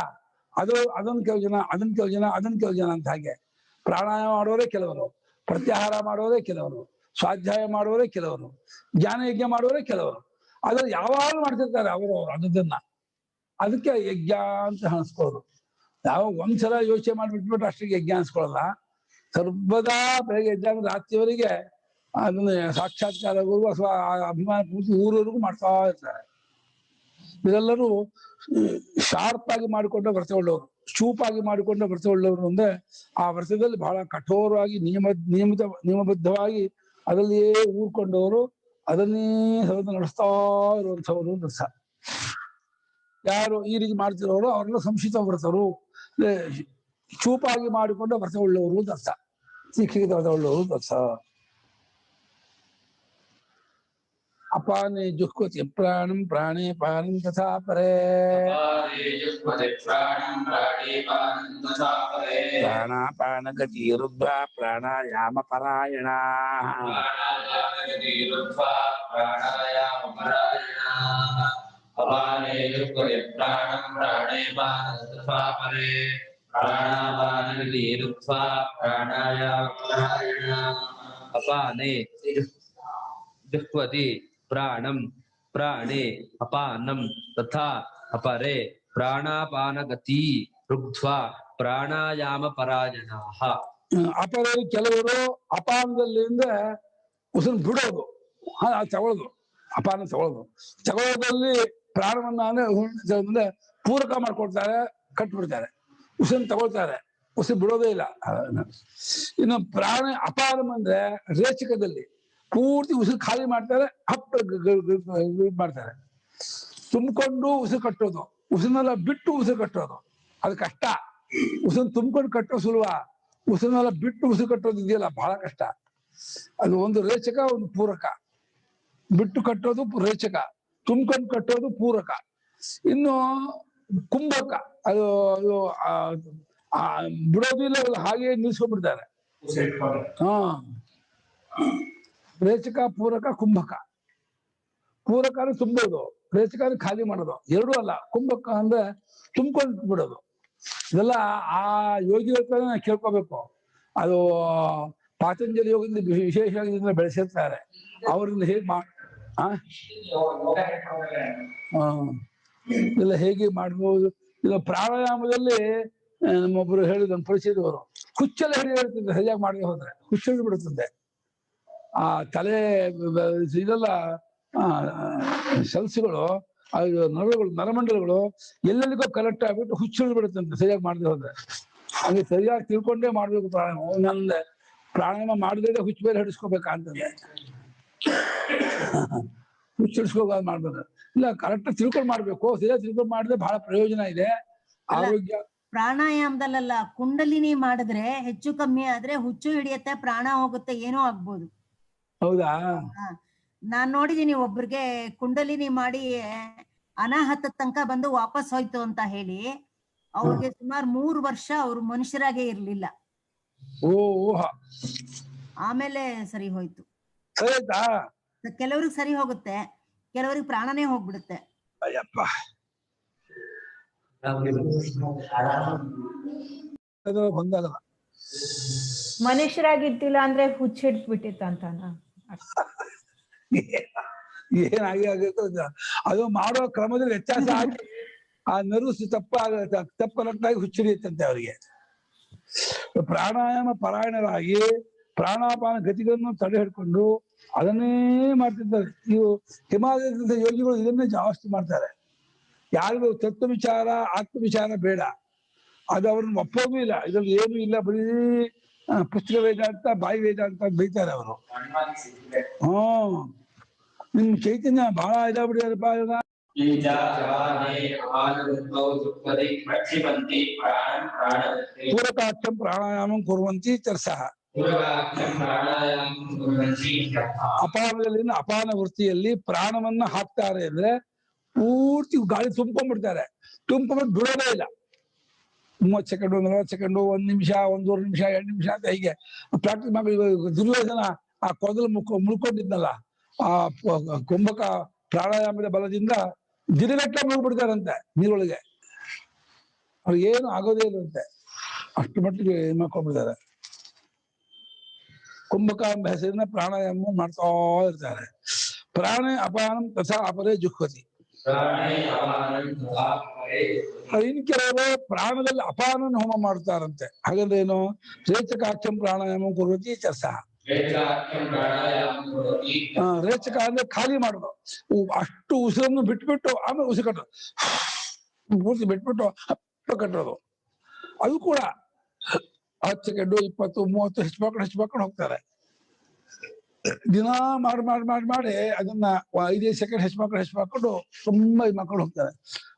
ಅದೊಂದು ಕೆಲವು ಜನ, ಅದೊಂದು ಕೆಲವು ಜನ, ಅದೊಂದು ಕೆಲವು ಜನ ಅಂತ. ಹಾಗೆ ಪ್ರಾಣಾಯಾಮ ಮಾಡೋರೇ ಕೆಲವರು, ಪ್ರತ್ಯಾಹಾರ ಮಾಡೋರೇ ಕೆಲವರು, ಸ್ವಾಧ್ಯಾಯ ಮಾಡೋರೇ ಕೆಲವರು, ಜ್ಞಾನ ಯಜ್ಞ ಮಾಡೋರೇ ಕೆಲವರು. ಅದ್ರಲ್ಲಿ ಯಾವಾಗಲೂ ಮಾಡ್ತಿರ್ತಾರೆ ಅವರು ಅದನ್ನ. ಅದಕ್ಕೆ ಯಜ್ಞ ಅಂತ ಅನ್ಸ್ಕೊಳ್ಳೋದು. ಯಾವ ಒಂದ್ಸಲ ಯೋಚನೆ ಮಾಡಿಬಿಟ್ಬಿಟ್ಟು ಅಷ್ಟಿಗೆ ಯಜ್ಞ ಅನ್ಸ್ಕೊಳ್ಳಲ್ಲ. ಸರ್ವದಾ ಬೆಳಗ್ಗೆ ಎದ್ದಾಗ ರಾತ್ರಿಯವರೆಗೆ ಅದನ್ನ ಸಾಕ್ಷಾತ್ಕಾರವರೆಗೂ ಅಥವಾ ಅಭಿಮಾನ ಪೂರ್ತಿ ಊರವರೆಗೂ ಮಾಡ್ತಾ ಇರ್ತಾರೆ. ಇದೆಲ್ಲರೂ ಶಾರ್ಪ್ ಆಗಿ ಮಾಡಿಕೊಂಡ ವ್ರತ ಉಳ್ಳವರು, ಚೂಪಾಗಿ ಮಾಡಿಕೊಂಡ ವ್ರತ ಉಳ್ಳವರು. ಅಂದ್ರೆ ಆ ವ್ರತದಲ್ಲಿ ಬಹಳ ಕಠೋರವಾಗಿ ನಿಯಮಬದ್ಧವಾಗಿ ಅದರಲ್ಲಿಯೇ ಊರ್ಕೊಂಡವರು, ಅದನ್ನೇ ಸರ್ವದ ನಡೆಸ್ತಾ ಇರುವಂಥವ್ರು ಅಂತ. ಯಾರು ಈ ರೀತಿ ಮಾಡ್ತಿರೋರು ಅವರೆಲ್ಲ ಸಂಶಿತ ವ್ರತರು, ಚೂಪಾಗಿ ಮಾಡಿಕೊಂಡ ವ್ರತ ಉಳ್ಳವರು ಅಂತ ಅರ್ಥ. ಶಿಕ್ಷಿತ ವ್ರತ ಉಳ್ಳವರು ಅಂತ ಅರ್ಥ. ಅಪಾನೆ ಜುಹ್ವತಿ ಪ್ರಾಣಂ ಪ್ರಾಣೇ ಪಾನಂ ತಥಾ ಪರೇ. ಪ್ರಾಣಾಪಾನ ಗತಿ ರುದ್ಧ ಪ್ರಾಣಾಯಾಮ ಪರಾಯಣ. ಅಪಾನೆ ಜುಹ್ವತಿ ಪ್ರಾಣಂ ಪ್ರಾಣೇ ಪಾನಂ ತಥಾ ಪರೇ. ಪ್ರಾಣಾಪಾನಗತಿ ರುದ್ಧ ಪ್ರಾಣಾಯಾಮ ಪರಾಯಣ. ಅಪಾನೆ ಜುಹ್ವತಿ ಪ್ರಾಣಂ ಪ್ರಾಣೇ ಅಪಾನಂ ತಥಾ ಅಪರೇ. ಪ್ರಾಣಾಪಾನಗತಿ ರುದ್ಧ್ವಾ ಪ್ರಾಣಾಯಾಮ ಪರಾಯಣಾಃ. ಅಪರೇ ಕೆಲವರು ಅಪಾನದಲ್ಲಿಂದ ಉಸಿರು ಬಿಡೋದು, ತಗೊಳ್ಳೋದು, ಅಪಾನ ತಗೊಳ್ಳೋದು. ತಗೊಳ್ಳೋದಲ್ಲಿ ಪ್ರಾಣವನ್ನ ಅಂದ್ರೆ ಪೂರಕ ಮಾಡ್ಕೊಳ್ತಾರೆ, ಕಟ್ಬಿಡ್ತಾರೆ. ಉಸಿರು ತಗೊಳ್ತಾರೆ, ಉಸಿರು ಬಿಡೋದೇ ಇಲ್ಲ. ಇನ್ನು ಪ್ರಾಣ ಅಪಾನ ಅಂದ್ರೆ ರೇಚಕದಲ್ಲಿ ಪೂರ್ತಿ ಉಸಿರು ಖಾಲಿ ಮಾಡ್ತಾರೆ, ಹಪ್ಪ ಮಾಡ್ತಾರೆ. ತುಂಬಿಕೊಂಡು ಉಸಿರು ಕಟ್ಟೋದು, ಉಸಿರನ್ನೆಲ್ಲ ಬಿಟ್ಟು ಉಸಿರು ಕಟ್ಟೋದು ಅದು ಕಷ್ಟ. ಉಸಿರು ತುಂಬಿಕೊಂಡು ಕಟ್ಟೋ ಸುಲಭ, ಉಸಿರನ್ನೆಲ್ಲ ಬಿಟ್ಟು ಉಸಿರು ಕಟ್ಟೋದು ಇದೆಯಲ್ಲ ಬಹಳ ಕಷ್ಟ. ಅದು ಒಂದು ರೇಚಕ, ಒಂದು ಪೂರಕ. ಬಿಟ್ಟು ಕಟ್ಟೋದು ರೇಚಕ, ತುಂಬಿಕೊಂಡು ಕಟ್ಟೋದು ಪೂರಕ. ಇನ್ನು ಕುಂಭಕ ಅದು ಬಿಡೋದು ಇಲ್ಲ, ಹಾಗೆ ನಿಲ್ಸ್ಕೊಂಡ್ಬಿಡ್ತಾರೆ. ರೇಚಕ, ಪೂರಕ, ಕುಂಭಕ. ಪೂರಕನ ತುಂಬೋದು, ರೇಚಕನ ಖಾಲಿ ಮಾಡೋದು. ಎರಡೂ ಅಲ್ಲ. ಕುಂಭಕ ಅಂದ್ರೆ ತುಂಬ್ಕೊಂಡು ಬಿಡೋದು. ಇದೆಲ್ಲ ಆ ಯೋಗಿ ಹೇಳ್ತಾರೆ, ಕೇಳ್ಕೋಬೇಕು. ಅದು ಪಾತಂಜಲಿ ಯೋಗದಿಂದ ವಿಶೇಷವಾಗಿ ಬೆಳೆಸಿರ್ತಾರೆ. ಅವರಿಂದ ಹೇಗೆ ಇಲ್ಲ ಹೇಗೆ ಮಾಡ್ಬೋದು. ಇಲ್ಲ ಪ್ರಾಣಾಯಾಮದಲ್ಲಿ ನಮ್ಮೊಬ್ರು ಹೇಳಿದ್ರು, ಪರಿಚಯದವರು, ಹುಚ್ಚೆಲ್ಲ ಹಿಡಿದಿರ್ತದೆ ಸರಿಯಾಗಿ ಮಾಡದೆ ಹೋದ್ರೆ. ಹುಚ್ಚು ಬಿಡುತ್ತದೆ. ಆ ತಲೆ ಇದೆಲ್ಲ ಸೆಲ್ಸ್ಗಳು, ನರಗಳು, ನರಮಂಡಲಗಳು ಎಲ್ಲೆಲ್ಲಿಗೋ ಕಲೆಕ್ಟ್ ಆಗ್ಬಿಟ್ಟು ಹುಚ್ಚು ಬಿಡುತ್ತಂತೆ ಸರಿಯಾಗಿ ಮಾಡದೆ ಹೋದ್ರೆ. ಹಂಗೆ ಸರಿಯಾಗಿ ತಿಳ್ಕೊಂಡೇ ಮಾಡ್ಬೇಕು ಪ್ರಾಣಾಯಾಮ. ನಂದೆ ಪ್ರಾಣಾಯಾಮ ಮಾಡಿದ್ರೆ ಹುಚ್ಚು ಬೇರೆ ಹಿಡಿಸ್ಕೋಬೇಕಾ ಅಂತಂದೆ. ಹುಚ್ಚು ಹಿಡಿಸ್ಕೋಬಾರ್ದು ಮಾಡ್ಬೇಕು. ಇಲ್ಲ, ಕರೆಕ್ಟ್ ತಿಳ್ಕೊಂಡು ಮಾಡ್ಬೇಕು. ಸರಿಯಾಗಿ ತಿಳ್ಕೊಂಡು ಮಾಡಿದ್ರೆ ಬಹಳ ಪ್ರಯೋಜನ ಇದೆ. ಆರೋಗ್ಯ ಪ್ರಾಣಾಯಾಮದಲ್ಲ, ಕುಂಡಲಿನಿ ಮಾಡಿದ್ರೆ ಹೆಚ್ಚು ಕಮ್ಮಿ ಆದ್ರೆ ಹುಚ್ಚು ಹಿಡಿಯತ್ತೆ, ಪ್ರಾಣ ಹೋಗುತ್ತೆ, ಏನೋ ಆಗ್ಬೋದು. ಹೌದಾ? ನಾನ್ ನೋಡಿದೀನಿ ಒಬ್ರಿಗೆ ಕುಂಡಲಿನಿ ಮಾಡಿ ಅನಾಹತ ತನಕ ಬಂದು ವಾಪಸ್ ಹೋಯ್ತು ಅಂತ ಹೇಳಿ ಅವ್ರಿಗೆ ಸುಮಾರು 3 ವರ್ಷ ಅವ್ರು ಮನುಷ್ಯರಾಗೆ ಇರ್ಲಿಲ್ಲ. ಆಮೇಲೆ ಸರಿ ಹೋಯ್ತು. ಕೆಲವ್ರಿಗೆ ಸರಿ ಹೋಗುತ್ತೆ, ಕೆಲವ್ರಿಗೆ ಪ್ರಾಣನೇ ಹೋಗ್ಬಿಡುತ್ತೆ. ಮನುಷ್ಯರಾಗಿದ್ದಿಲ್ಲ ಅಂದ್ರೆ ಹುಚ್ಚಿಡ್ಬಿಟ್ಟಿತ್ತ ಅಂತಾನ? ಏನಾಗಿ ಅದು ಮಾಡೋ ಕ್ರಮದಲ್ಲಿ ವ್ಯತ್ಯಾಸ ಆಗಿ ಆ ನರ್ವ್ಸ್ ತಪ್ಪ ಕನೆಕ್ಟಾಗಿ ಹುಚ್ಚಿಡಿಯುತ್ತಂತೆ ಅವರಿಗೆ. ಪ್ರಾಣಾಯಾಮ ಪರಾಯಣರಾಗಿ ಪ್ರಾಣಾಪಾನ ಗತಿಗಳನ್ನು ತಡೆ ಹಿಡ್ಕೊಂಡು ಅದನ್ನೇ ಮಾಡ್ತಿದ್ದಾರೆ. ಇವು ಹಿಮಾಲಯದ ಯೋಗಿಗಳು ಇದನ್ನೇ ಜಾಸ್ತಿ ಮಾಡ್ತಾರೆ. ಯಾರಿಗೂ ತತ್ವ ವಿಚಾರ ಆತ್ಮ ವಿಚಾರ ಬೇಡ, ಅದು ಅವ್ರನ್ನ ಒಪ್ಪೋದು ಇಲ್ಲ. ಇದ್ರಲ್ಲಿ ಏನು ಇಲ್ಲ, ಬರೀ ಪುಸ್ತಕ ವೇದಾಂತ ಬಾಯಿ ವೇದಾಂತ ಬೈತಾರೆ ಅವರು. ನಿಮ್ ಚೈತನ್ಯ ಬಹಳ ಇದಾಗ್ಬಿಟ್ಟಿದಾರಪ್ಪ. ಪೂರಕಾಖ್ಯಂ ಪ್ರಾಣಾಯಾಮಂ ಕುರ್ವಂತಿ ಚರ್ಸಃ. ಅಪಾನದಲ್ಲಿ ಅಪಾನ ವೃತ್ತಿಯಲ್ಲಿ ಪ್ರಾಣವನ್ನ ಹಾಕ್ತಾರೆ ಅಂದ್ರೆ ಪೂರ್ತಿ ಗಾಳಿ ತುಂಬ್ಕೊಂಡ್ಬಿಡ್ತಾರೆ. ತುಂಬ್ಕೊಂಡ್ಬಿಟ್ಟು ಬಿಡೋದೇ ಇಲ್ಲ. 30 ಸೆಕೆಂಡು 40 ಸೆಕೆಂಡು 1 ನಿಮಿಷ 1.5 ನಿಮಿಷ 2 ನಿಮಿಷ ಅಂತ ಹೀಗೆ ಪ್ರಾಕ್ಟೀಸ್ ಮಾಡಿ. ದುರ್ಯೋಧನ ಆ ಕೊದಲು ಮುಳ್ಕೊಂಡಿದ್ನಲ್ಲ, ಆ ಕುಂಭಕ ಪ್ರಾಣಾಯಾಮದ ಬಲದಿಂದ ದಿನಗಟ್ಟಲೆ ಮುಳ್ಬಿಡ್ತಾರಂತೆ ನೀರೊಳಗೆ. ಅವ್ರಿಗೆ ಏನು ಆಗೋದೇ ಇಲ್ಲಂತೆ, ಅಷ್ಟು ಮಟ್ಟಿಗೆ ಮಾಡ್ಕೊಂಡ್ಬಿಡ್ತಾರೆ. ಕುಂಭಕ ಎಂಬ ಹೆಸರಿನ ಪ್ರಾಣಾಯಾಮ ಮಾಡ್ತಾ ಇರ್ತಾರೆ. ಪ್ರಾಣ ಅಪಾನಂ ತಥಾ ಅಪರೇ ಜುಹ್ವತಿ. ಇನ್ ಕೆಲವರು ಪ್ರಾಣದಲ್ಲಿ ಅಪಾನನ ಹೋಮ ಮಾಡ್ತಾರಂತೆ. ಹಾಗಂದ್ರೆ ಏನು? ರೇಚಕಾಖ್ಯಂ ಪ್ರಾಣಾಯಾಮ ಕುರ್ವತಿ ಚರ್ಸಃ. ರೇಚಕ ಅಂದ್ರೆ ಖಾಲಿ ಮಾಡೋದು. ಅಷ್ಟು ಉಸಿರನ್ನು ಬಿಟ್ಬಿಟ್ಟು ಆಮೇಲೆ ಉಸಿರು ಕಟ್ಟೋದು, ಪೂರ್ತಿ ಬಿಟ್ಬಿಟ್ಟು ಕಟ್ಟೋದು. ಅದು ಕೂಡ 10 ಸೆಕೆಂಡು 20 30 ಹೆಚ್ಚು ಹೋಗ್ತಾರೆ. ದಿನ ಮಾಡಿ ಮಾಡಿ ಮಾಡಿ ಮಾಡಿ ಅದನ್ನ 5 ಸೆಕೆಂಡ್ ಹೆಚ್ಚು ತುಂಬಾ ಮಕ್ಕಳು ಹೋಗ್ತಾರೆ.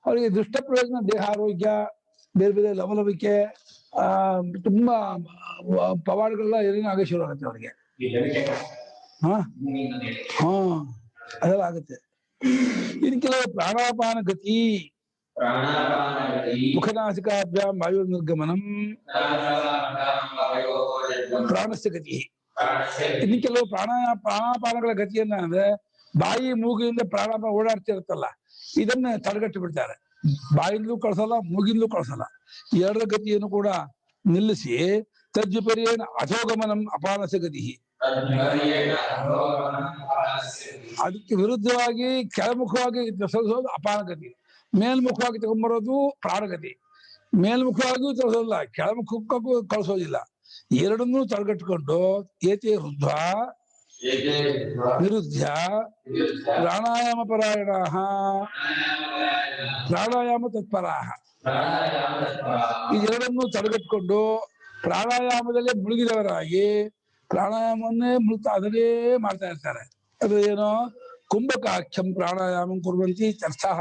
ಅವರಿಗೆ ದುಷ್ಟ ಪ್ರಯೋಜನ ದೇಹ ಆರೋಗ್ಯ, ಬೇರೆ ಬೇರೆ ಲವಲವಿಕೆ, ತುಂಬಾ ಪವಾಡಗಳೆಲ್ಲ ಏನೇನು ಆಗೇ ಶುರು ಆಗುತ್ತೆ ಅವ್ರಿಗೆ. ಅದೆಲ್ಲ ಆಗುತ್ತೆ. ಇನ್ನು ಕೆಲವು ಪ್ರಾಣಾಪಾನ ಗತಿ, ಮುಖನಾಸಿಕಾಭ್ಯಾಂ ವಾಯು ನಿರ್ಗಮನಂ ಪ್ರಾಣಸ್ಯ ಗತಿ. ಇನ್ನು ಕೆಲವು ಪ್ರಾಣಾಪಾನಗಳ ಗತಿಯನ್ನ ಅಂದ್ರೆ ಬಾಯಿ ಮೂಗಿನಿಂದ ಪ್ರಾಣಾಪಾನ ಓಡಾಡ್ತಿರುತ್ತಲ್ಲ, ಇದನ್ನ ತಡೆಗಟ್ಟಿ ಬಿಡ್ತಾರೆ. ಬಾಯಿಂದಲೂ ಕಳ್ಸಲ್ಲ, ಮೂಗಿಂದಲೂ ಕಳ್ಸಲ್ಲ. ಎರಡರ ಗತಿಯನ್ನು ಕೂಡ ನಿಲ್ಲಿಸಿ ತಜ್ವಿಪರ್ಯೇಣ ಅಧೋಗಮನಂ ಅಪಾನಸ್ಯ ಗತಿ. ಅದಕ್ಕೆ ವಿರುದ್ಧವಾಗಿ ಕೆಳಮುಖವಾಗಿ ತರಿಸೋದು ಅಪಾನಗತಿ, ಮೇಲ್ಮುಖವಾಗಿ ತಗೊಂಡ್ಬರೋದು ಪ್ರಾಣಗತಿ. ಮೇಲ್ಮುಖವಾಗಿಯೂ ತರಿಸೋದಿಲ್ಲ, ಕೆಳಮುಖಕ್ಕೂ ಕಳಿಸೋದಿಲ್ಲ. ಎರಡನ್ನೂ ತಡೆಗಟ್ಟಿಕೊಂಡು ಏತೇ ವೃದ್ಧ ವಿರುದ್ಧ ಪ್ರಾಣಾಯಾಮ ಪರಾಯಣ ಪ್ರಾಣಾಯಾಮ ತತ್ಪರಾಹ. ಇದೆರಡನ್ನೂ ತಡೆಗಟ್ಟಿಕೊಂಡು ಪ್ರಾಣಾಯಾಮದಲ್ಲೇ ಮುಳುಗಿದವರಾಗಿ ಪ್ರಾಣಾಯಾಮವನ್ನೇ ಅದನ್ನೇ ಮಾಡ್ತಾ ಇರ್ತಾರೆ. ಅದು ಏನೋ ಕುಂಭಕಾಖ್ಯಂ ಪ್ರಾಣಾಯಾಮ ಕುರ್ವಂತಿ ಚರ್ಚಃ.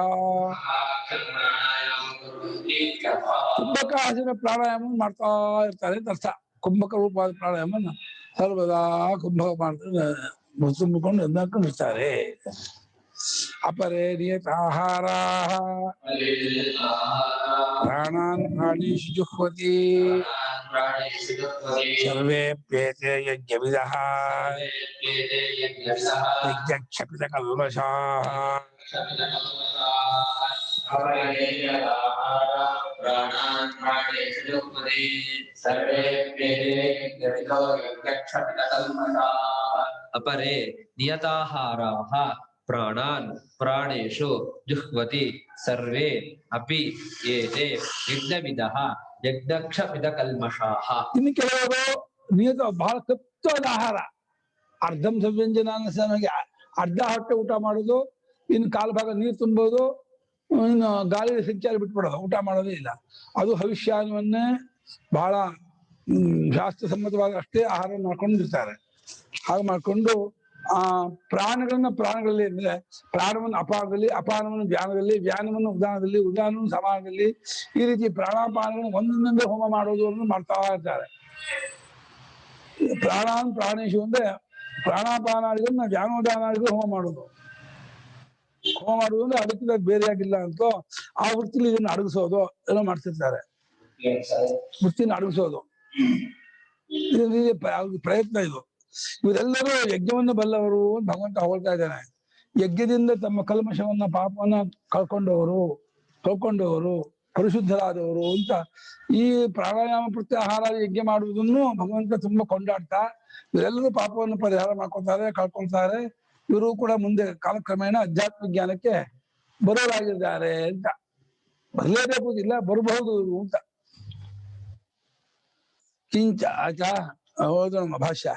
ಕುಂಭಕಾಸಿನ ಪ್ರಾಣಾಯಾಮ ಮಾಡ್ತಾ ಇರ್ತಾರೆ ಅಂತ ಅರ್ಥ. ಕುಂಭಕ ರೂಪವಾದ ಪ್ರಾಣಾಯಾಮನ ಸರ್ವದಾ ಕುಂಭಕ ಮಾಡ್ತಾರೆ, ತುಂಬಿಕೊಂಡು ಎದ್ದಾಕೊಂಡಿರ್ತಾರೆ. ಅಪರೇ ನಿಯತಾಹಾರ ಪ್ರಾಣಾನ್ ಪ್ರಾಣೇಷು ಜುಹ್ವತಿ ಸರ್ವೇಪ್ಯೇತೆ ಯಜ್ಞವಿದಃ ಯಜ್ಞಕ್ಷಪಿತ ಕಲ್ಮಷಾಃ. ಅಪರೇ ನಿಯತಾಹಾರಾಃ ಪ್ರಾಣಾನ್ ಪ್ರಾಣೇಷು ಜುಹ್ವತಿ ಸರ್ವೇ ಅಪಿ ಏತೆ ಯಜ್ಞವಿದಃ ಯಜ್ಞಕ್ಷಪಿತ ಕಲ್ಮಷಾಃ. ಇನ್ನು ಕೆಲವರು ನಿಯತ ಬಹಳ ತಪ್ಪಾದ ಆಹಾರ, ಅರ್ಧಂ ಸವ್ಯಂಜನ ಅನ್ನಿಗೆ ಅರ್ಧ ಹೊಟ್ಟೆ ಊಟ ಮಾಡೋದು, ಇನ್ನು ಕಾಲು ಭಾಗ ನೀರು ತುಂಬೋದು, ಇನ್ನು ಗಾಳಿ ಸಂಚಾರ ಬಿಟ್ಬಿಡೋದು, ಊಟ ಮಾಡೋದೇ ಇಲ್ಲ. ಅದು ಭವಿಷ್ಯಾನ್ವನ್ನೇ ಬಹಳ ಶಾಸ್ತ್ರಸಮ್ಮತವಾದ ಅಷ್ಟೇ ಆಹಾರ ಮಾಡ್ಕೊಂಡಿರ್ತಾರೆ. ಹಾಗೆ ಮಾಡ್ಕೊಂಡು ಪ್ರಾಣಗಳಲ್ಲಿ ಅಂದ್ರೆ ಪ್ರಾಣವನ್ನು ಅಪಾನದಲ್ಲಿ, ಅಪಾನವನ್ನು ವ್ಯಾನದಲ್ಲಿ, ವ್ಯಾನವನ್ನು ಉದಾನದಲ್ಲಿ, ಉದಾನವನ್ನು ಸಮಾನದಲ್ಲಿ, ಈ ರೀತಿ ಪ್ರಾಣಾಪಾನಗಳನ್ನು ಒಂದೊಂದೇ ಹೋಮ ಮಾಡೋದು ಮಾಡ್ತಾ ಇರ್ತಾರೆ. ಪ್ರಾಣಾನ್ ಪ್ರಾಣೇಶು ಅಂದ್ರೆ ಪ್ರಾಣಾಪಾನಾದಿಗಳನ್ನ ವ್ಯಾನೋದಾನಾದಿಗಳು ಹೋಮ ಮಾಡೋದು. ಹೋಮ ಮಾಡುವುದು ಅಂದ್ರೆ ಅದಕ್ಕಿಂತ ಬೇರೆಯಾಗಿಲ್ಲ ಅಂತ ಆ ವೃತ್ತಿಲಿ ಇದನ್ನ ಅಡಗಿಸೋದು ಏನೋ ಮಾಡ್ತಿರ್ತಾರೆ. ವೃತ್ತಿನ ಅಡಗಿಸೋದು ಪ್ರಯತ್ನ ಇದು. ಇವರೆಲ್ಲರೂ ಯಜ್ಞವನ್ನು ಬಲ್ಲವರು ಭಗವಂತ ಹೊಗಳ್ತಾ ಇದ್ದಾನೆ. ಯಜ್ಞದಿಂದ ತಮ್ಮ ಕಲ್ಮಶವನ್ನ ಪಾಪವನ್ನ ಕಳ್ಕೊಂಡವರು ಪರಿಶುದ್ಧರಾದವರು ಅಂತ ಈ ಪ್ರಾಣಾಯಾಮ ಪ್ರತ್ಯಾಹಾರ ಯಜ್ಞ ಮಾಡುವುದನ್ನು ಭಗವಂತ ತುಂಬಾ ಕೊಂಡಾಡ್ತಾ ಇವರೆಲ್ಲರೂ ಪಾಪವನ್ನು ಪರಿಹಾರ ಮಾಡ್ಕೊತಾರೆ, ಕಳ್ಕೊಳ್ತಾರೆ. ಇವರು ಕೂಡ ಮುಂದೆ ಕಾಲಕ್ರಮೇಣ ಅಧ್ಯಾತ್ಮ ಜ್ಞಾನಕ್ಕೆ ಬರೋರಾಗಿದ್ದಾರೆ ಅಂತ. ಬರಲೇಬೇಕುದಿಲ್ಲ, ಬರಬಹುದು ಇವರು ಅಂತ. ಕಿಂಚ ಆಚ ಹೌದು ನಮ್ಮ ಭಾಷ್ಯ.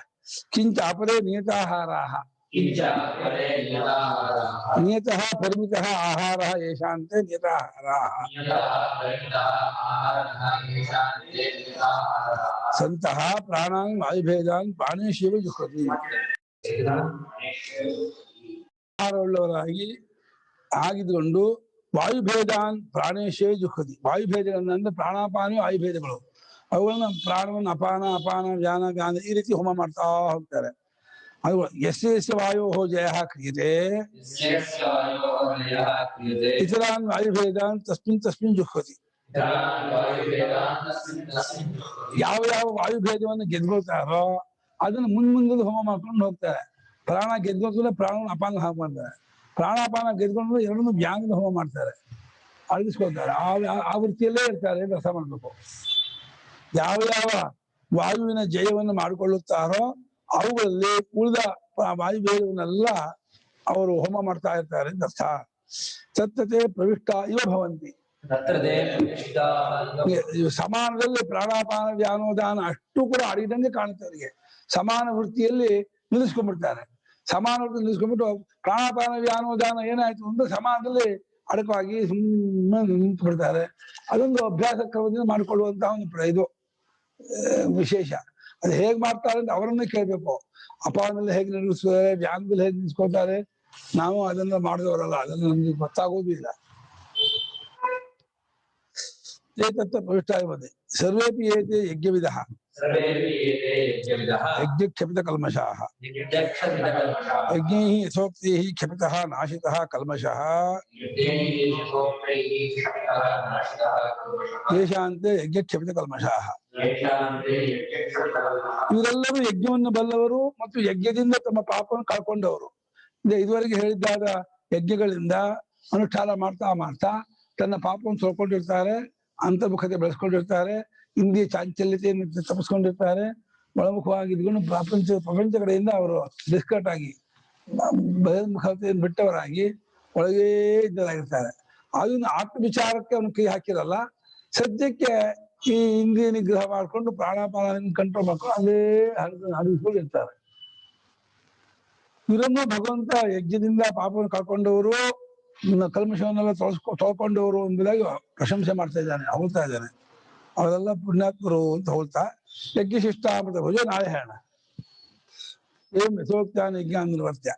ಕಿಂಚ ಅಪರೇ ನಿಯತಾಹಾರಾಹ ನಿಯತಃ ಪರಿಮಿತಃ ಆಹಾರಃ ಯೇಷಾಂತೆ ನಿಯತಾಹಾರಾಹ ಸಂತಃ ಪ್ರಾಣಾನ್ ವಾಯುಭೇದಾನ್ ಪ್ರಾಣೇಶಿವ ಜುಹ್ರತಿ. ಆಹಾರವುಳ್ಳವರಾಗಿ ಆಗಿದ್ಕೊಂಡು ವಾಯುಭೇದಾನ್ ಪ್ರಾಣೇಶೇ ಜುಹ್ರತಿ. ವಾಯುಭೇದಗಳನ್ನ ಪ್ರಾಣಾಪಾನ ವಾಯುಭೇದಗಳು, ಅವುಗಳನ್ನ ಪ್ರಾಣವನ್ನು ಅಪಾನ ಅಪಾನ ವ್ಯಾನ ವ್ಯಾನ ಈ ರೀತಿ ಹೋಮ ಮಾಡ್ತಾ ಹೋಗ್ತಾರೆ. ಅದು ಯಸ್ಯ ವಾಯೋ ಜಯ ಕ್ರಿಯತೆ ಇತರಾನ್ ವಾಯುಭೇದಾನ್ ತಸ್ಮಿನ್ ಜುಹ್ವತಿ. ಯಾವ ಯಾವ ವಾಯುಭೇದವನ್ನು ಗೆದ್ಕೊಳ್ತಾರೋ ಅದನ್ನ ಮುಂದೆ ಹೋಮ ಮಾಡ್ಕೊಂಡು ಹೋಗ್ತಾರೆ. ಪ್ರಾಣ ಗೆದ್ಕೊಂಡ್ರೆ ಪ್ರಾಣವನ್ನು ಅಪಾನ ಹೋಮ ಮಾಡ್ತಾರೆ, ಪ್ರಾಣಾಪಾನ ಗೆದ್ಕೊಂಡ್ರೆ ಎರಡನ್ನೂ ವ್ಯಾನದ ಹೋಮ ಮಾಡ್ತಾರೆ, ಅಳಗಿಸ್ಕೊಳ್ತಾರೆ. ಆ ವೃತ್ತಿಯಲ್ಲೇ ಇರ್ತಾರೆ, ರಸ ಮಾಡ್ಬೇಕು. ಯಾವ ಯಾವ ವಾಯುವಿನ ಜಯವನ್ನು ಮಾಡಿಕೊಳ್ಳುತ್ತಾರೋ ಅವುಗಳಲ್ಲಿ ಉಳಿದ ವಾಯುಭೇದವನ್ನೆಲ್ಲ ಅವರು ಹೋಮ ಮಾಡ್ತಾ ಇರ್ತಾರೆ ಅಂತ ಅರ್ಥ. ಸತ್ತತೆ ಪ್ರವಿಷ್ಟ ಇವ ಭವಂತಿ. ಸಮಾನದಲ್ಲಿ ಪ್ರಾಣಾಪಾನ ವ್ಯಾನೋದಾನ ಅಷ್ಟು ಕೂಡ ಅಡಿದಂಗೆ ಕಾಣುತ್ತೆ ಅವರಿಗೆ. ಸಮಾನ ವೃತ್ತಿಯಲ್ಲಿ ನಿಲ್ಲಿಸ್ಕೊಂಡ್ಬಿಡ್ತಾರೆ. ಸಮಾನ ವೃತ್ತಿ ನಿಲ್ಲಿಸ್ಕೊಂಡ್ಬಿಟ್ಟು ಪ್ರಾಣಾಪಾನ ವ್ಯಾನೋದಾನ ಏನಾಯ್ತು ಅಂದ್ರೆ ಸಮಾನದಲ್ಲಿ ಅಡಕವಾಗಿ ಸುಮ್ಮನೆ ನಿಂತು ಬಿಡ್ತಾರೆ. ಅದೊಂದು ಅಭ್ಯಾಸ ಕ್ರಮದಿಂದ ಮಾಡಿಕೊಳ್ಳುವಂತಹ ಒಂದು ಇದು ವಿಶೇಷ. ಅದು ಹೇಗ್ ಮಾಡ್ತಾರೆ ಅಂತ ಅವರನ್ನೇ ಕೇಳ್ಬೇಕು. ಅಪಾನದಲ್ಲಿ ಹೇಗೆ ನಿಲ್ಲಿಸ್ತಾರೆ, ವ್ಯಾನದಲ್ಲಿ ಹೇಗೆ ನಿಲ್ಸ್ಕೊಳ್ತಾರೆ, ನಾವು ಅದನ್ನ ಮಾಡಿದವರಲ್ಲ, ಅದನ್ನ ನಮ್ಗೆ ಗೊತ್ತಾಗೋದು ಇಲ್ಲ. ಏತತ್ತ ಪ್ರವಿಷ್ಟಾಯ ಬಂದೆ ಸರ್ವೇಪಿ ಏತೆ ಯಜ್ಞವಿಧ ಯಜ್ಞಕ್ಷಪಿತ ಕಲ್ಮಷಾಃ ಯಜ್ಞೈಃ ಯಥೋಕ್ತೈಃ ಕ್ಷಪಿತಃ ನಾಶಿತಃ ಕಲ್ಮಷಃ ಯೇಷಾಂತೆ ಯಜ್ಞಕ್ಷಪಿತ ಕಲ್ಮಷಾಃ. ಇವರೆಲ್ಲರೂ ಯಜ್ಞವನ್ನು ಬಲ್ಲವರು ಮತ್ತು ಯಜ್ಞದಿಂದ ತಮ್ಮ ಪಾಪವನ್ನು ಕಳ್ಕೊಂಡವರು. ಇದುವರೆಗೆ ಹೇಳಿದ್ದಾದ ಯಜ್ಞಗಳಿಂದ ಅನುಷ್ಠಾನ ಮಾಡ್ತಾ ತನ್ನ ಪಾಪವನ್ನು ತೊಳ್ಕೊಂಡಿರ್ತಾರೆ, ಅಂತರ್ಮುಖತೆ ಬೆಳೆಸ್ಕೊಂಡಿರ್ತಾರೆ, ಇಂದ್ರಿಯ ಚಾಂಚಲ್ಯತೆಯನ್ನು ತಪ್ಪಿಸ್ಕೊಂಡಿರ್ತಾರೆ. ಒಳಮುಖವಾಗಿ ಇದ್ಕೊಂಡು ಪ್ರಪಂಚ ಕಡೆಯಿಂದ ಅವರು ಡಿಸ್ಕಟ್ ಆಗಿ ಬಹಿರ್ಮುಖತೆಯನ್ನು ಬಿಟ್ಟವರಾಗಿ ಒಳಗೇ ಇದ್ದರಾಗಿರ್ತಾರೆ. ಅದನ್ನು ಆತ್ಮವಿಚಾರಕ್ಕೆ ಅವನು ಕೈ ಹಾಕಿರಲ್ಲ. ಸದ್ಯಕ್ಕೆ ಈ ಇಂದ್ರಿಯ ನಿಗ್ರಹ ಮಾಡ್ಕೊಂಡು ಪ್ರಾಣಾಪಾನ ಕಂಟ್ರೋಲ್ ಮಾಡ್ಕೊಂಡು ಅಲ್ಲೇ ಹರಿಸ್ಕೊಂಡು ಇರ್ತಾರೆ. ಇವರನ್ನು ಭಗವಂತ ಯಜ್ಞದಿಂದ ಪಾಪವನ್ನು ಕಳ್ಕೊಂಡವರು, ಕಲ್ಮಶವನ್ನೆಲ್ಲ ತೊಳ್ಕೊಂಡವರು ಎಂಬುದಾಗಿ ಪ್ರಶಂಸೆ ಮಾಡ್ತಾ ಇದ್ದಾನೆ, ಹೊಗಳ್ತಾ ಇದ್ದಾನೆ. ಅವರೆಲ್ಲ ಪುಣ್ಯಾತ್ಮರು ಅಂತ ಹೊಗಳ್ತಾ ಯಜ್ಞಶಿಷ್ಟಾಮೃತ ಭುಜ ನಾಳೆ ಹೇಳೋಣ. ಏನ್ ಯಥೋಕ್ತಾನ ಯಜ್ಞ ನಿರ್ವರ್ತ್ಯ.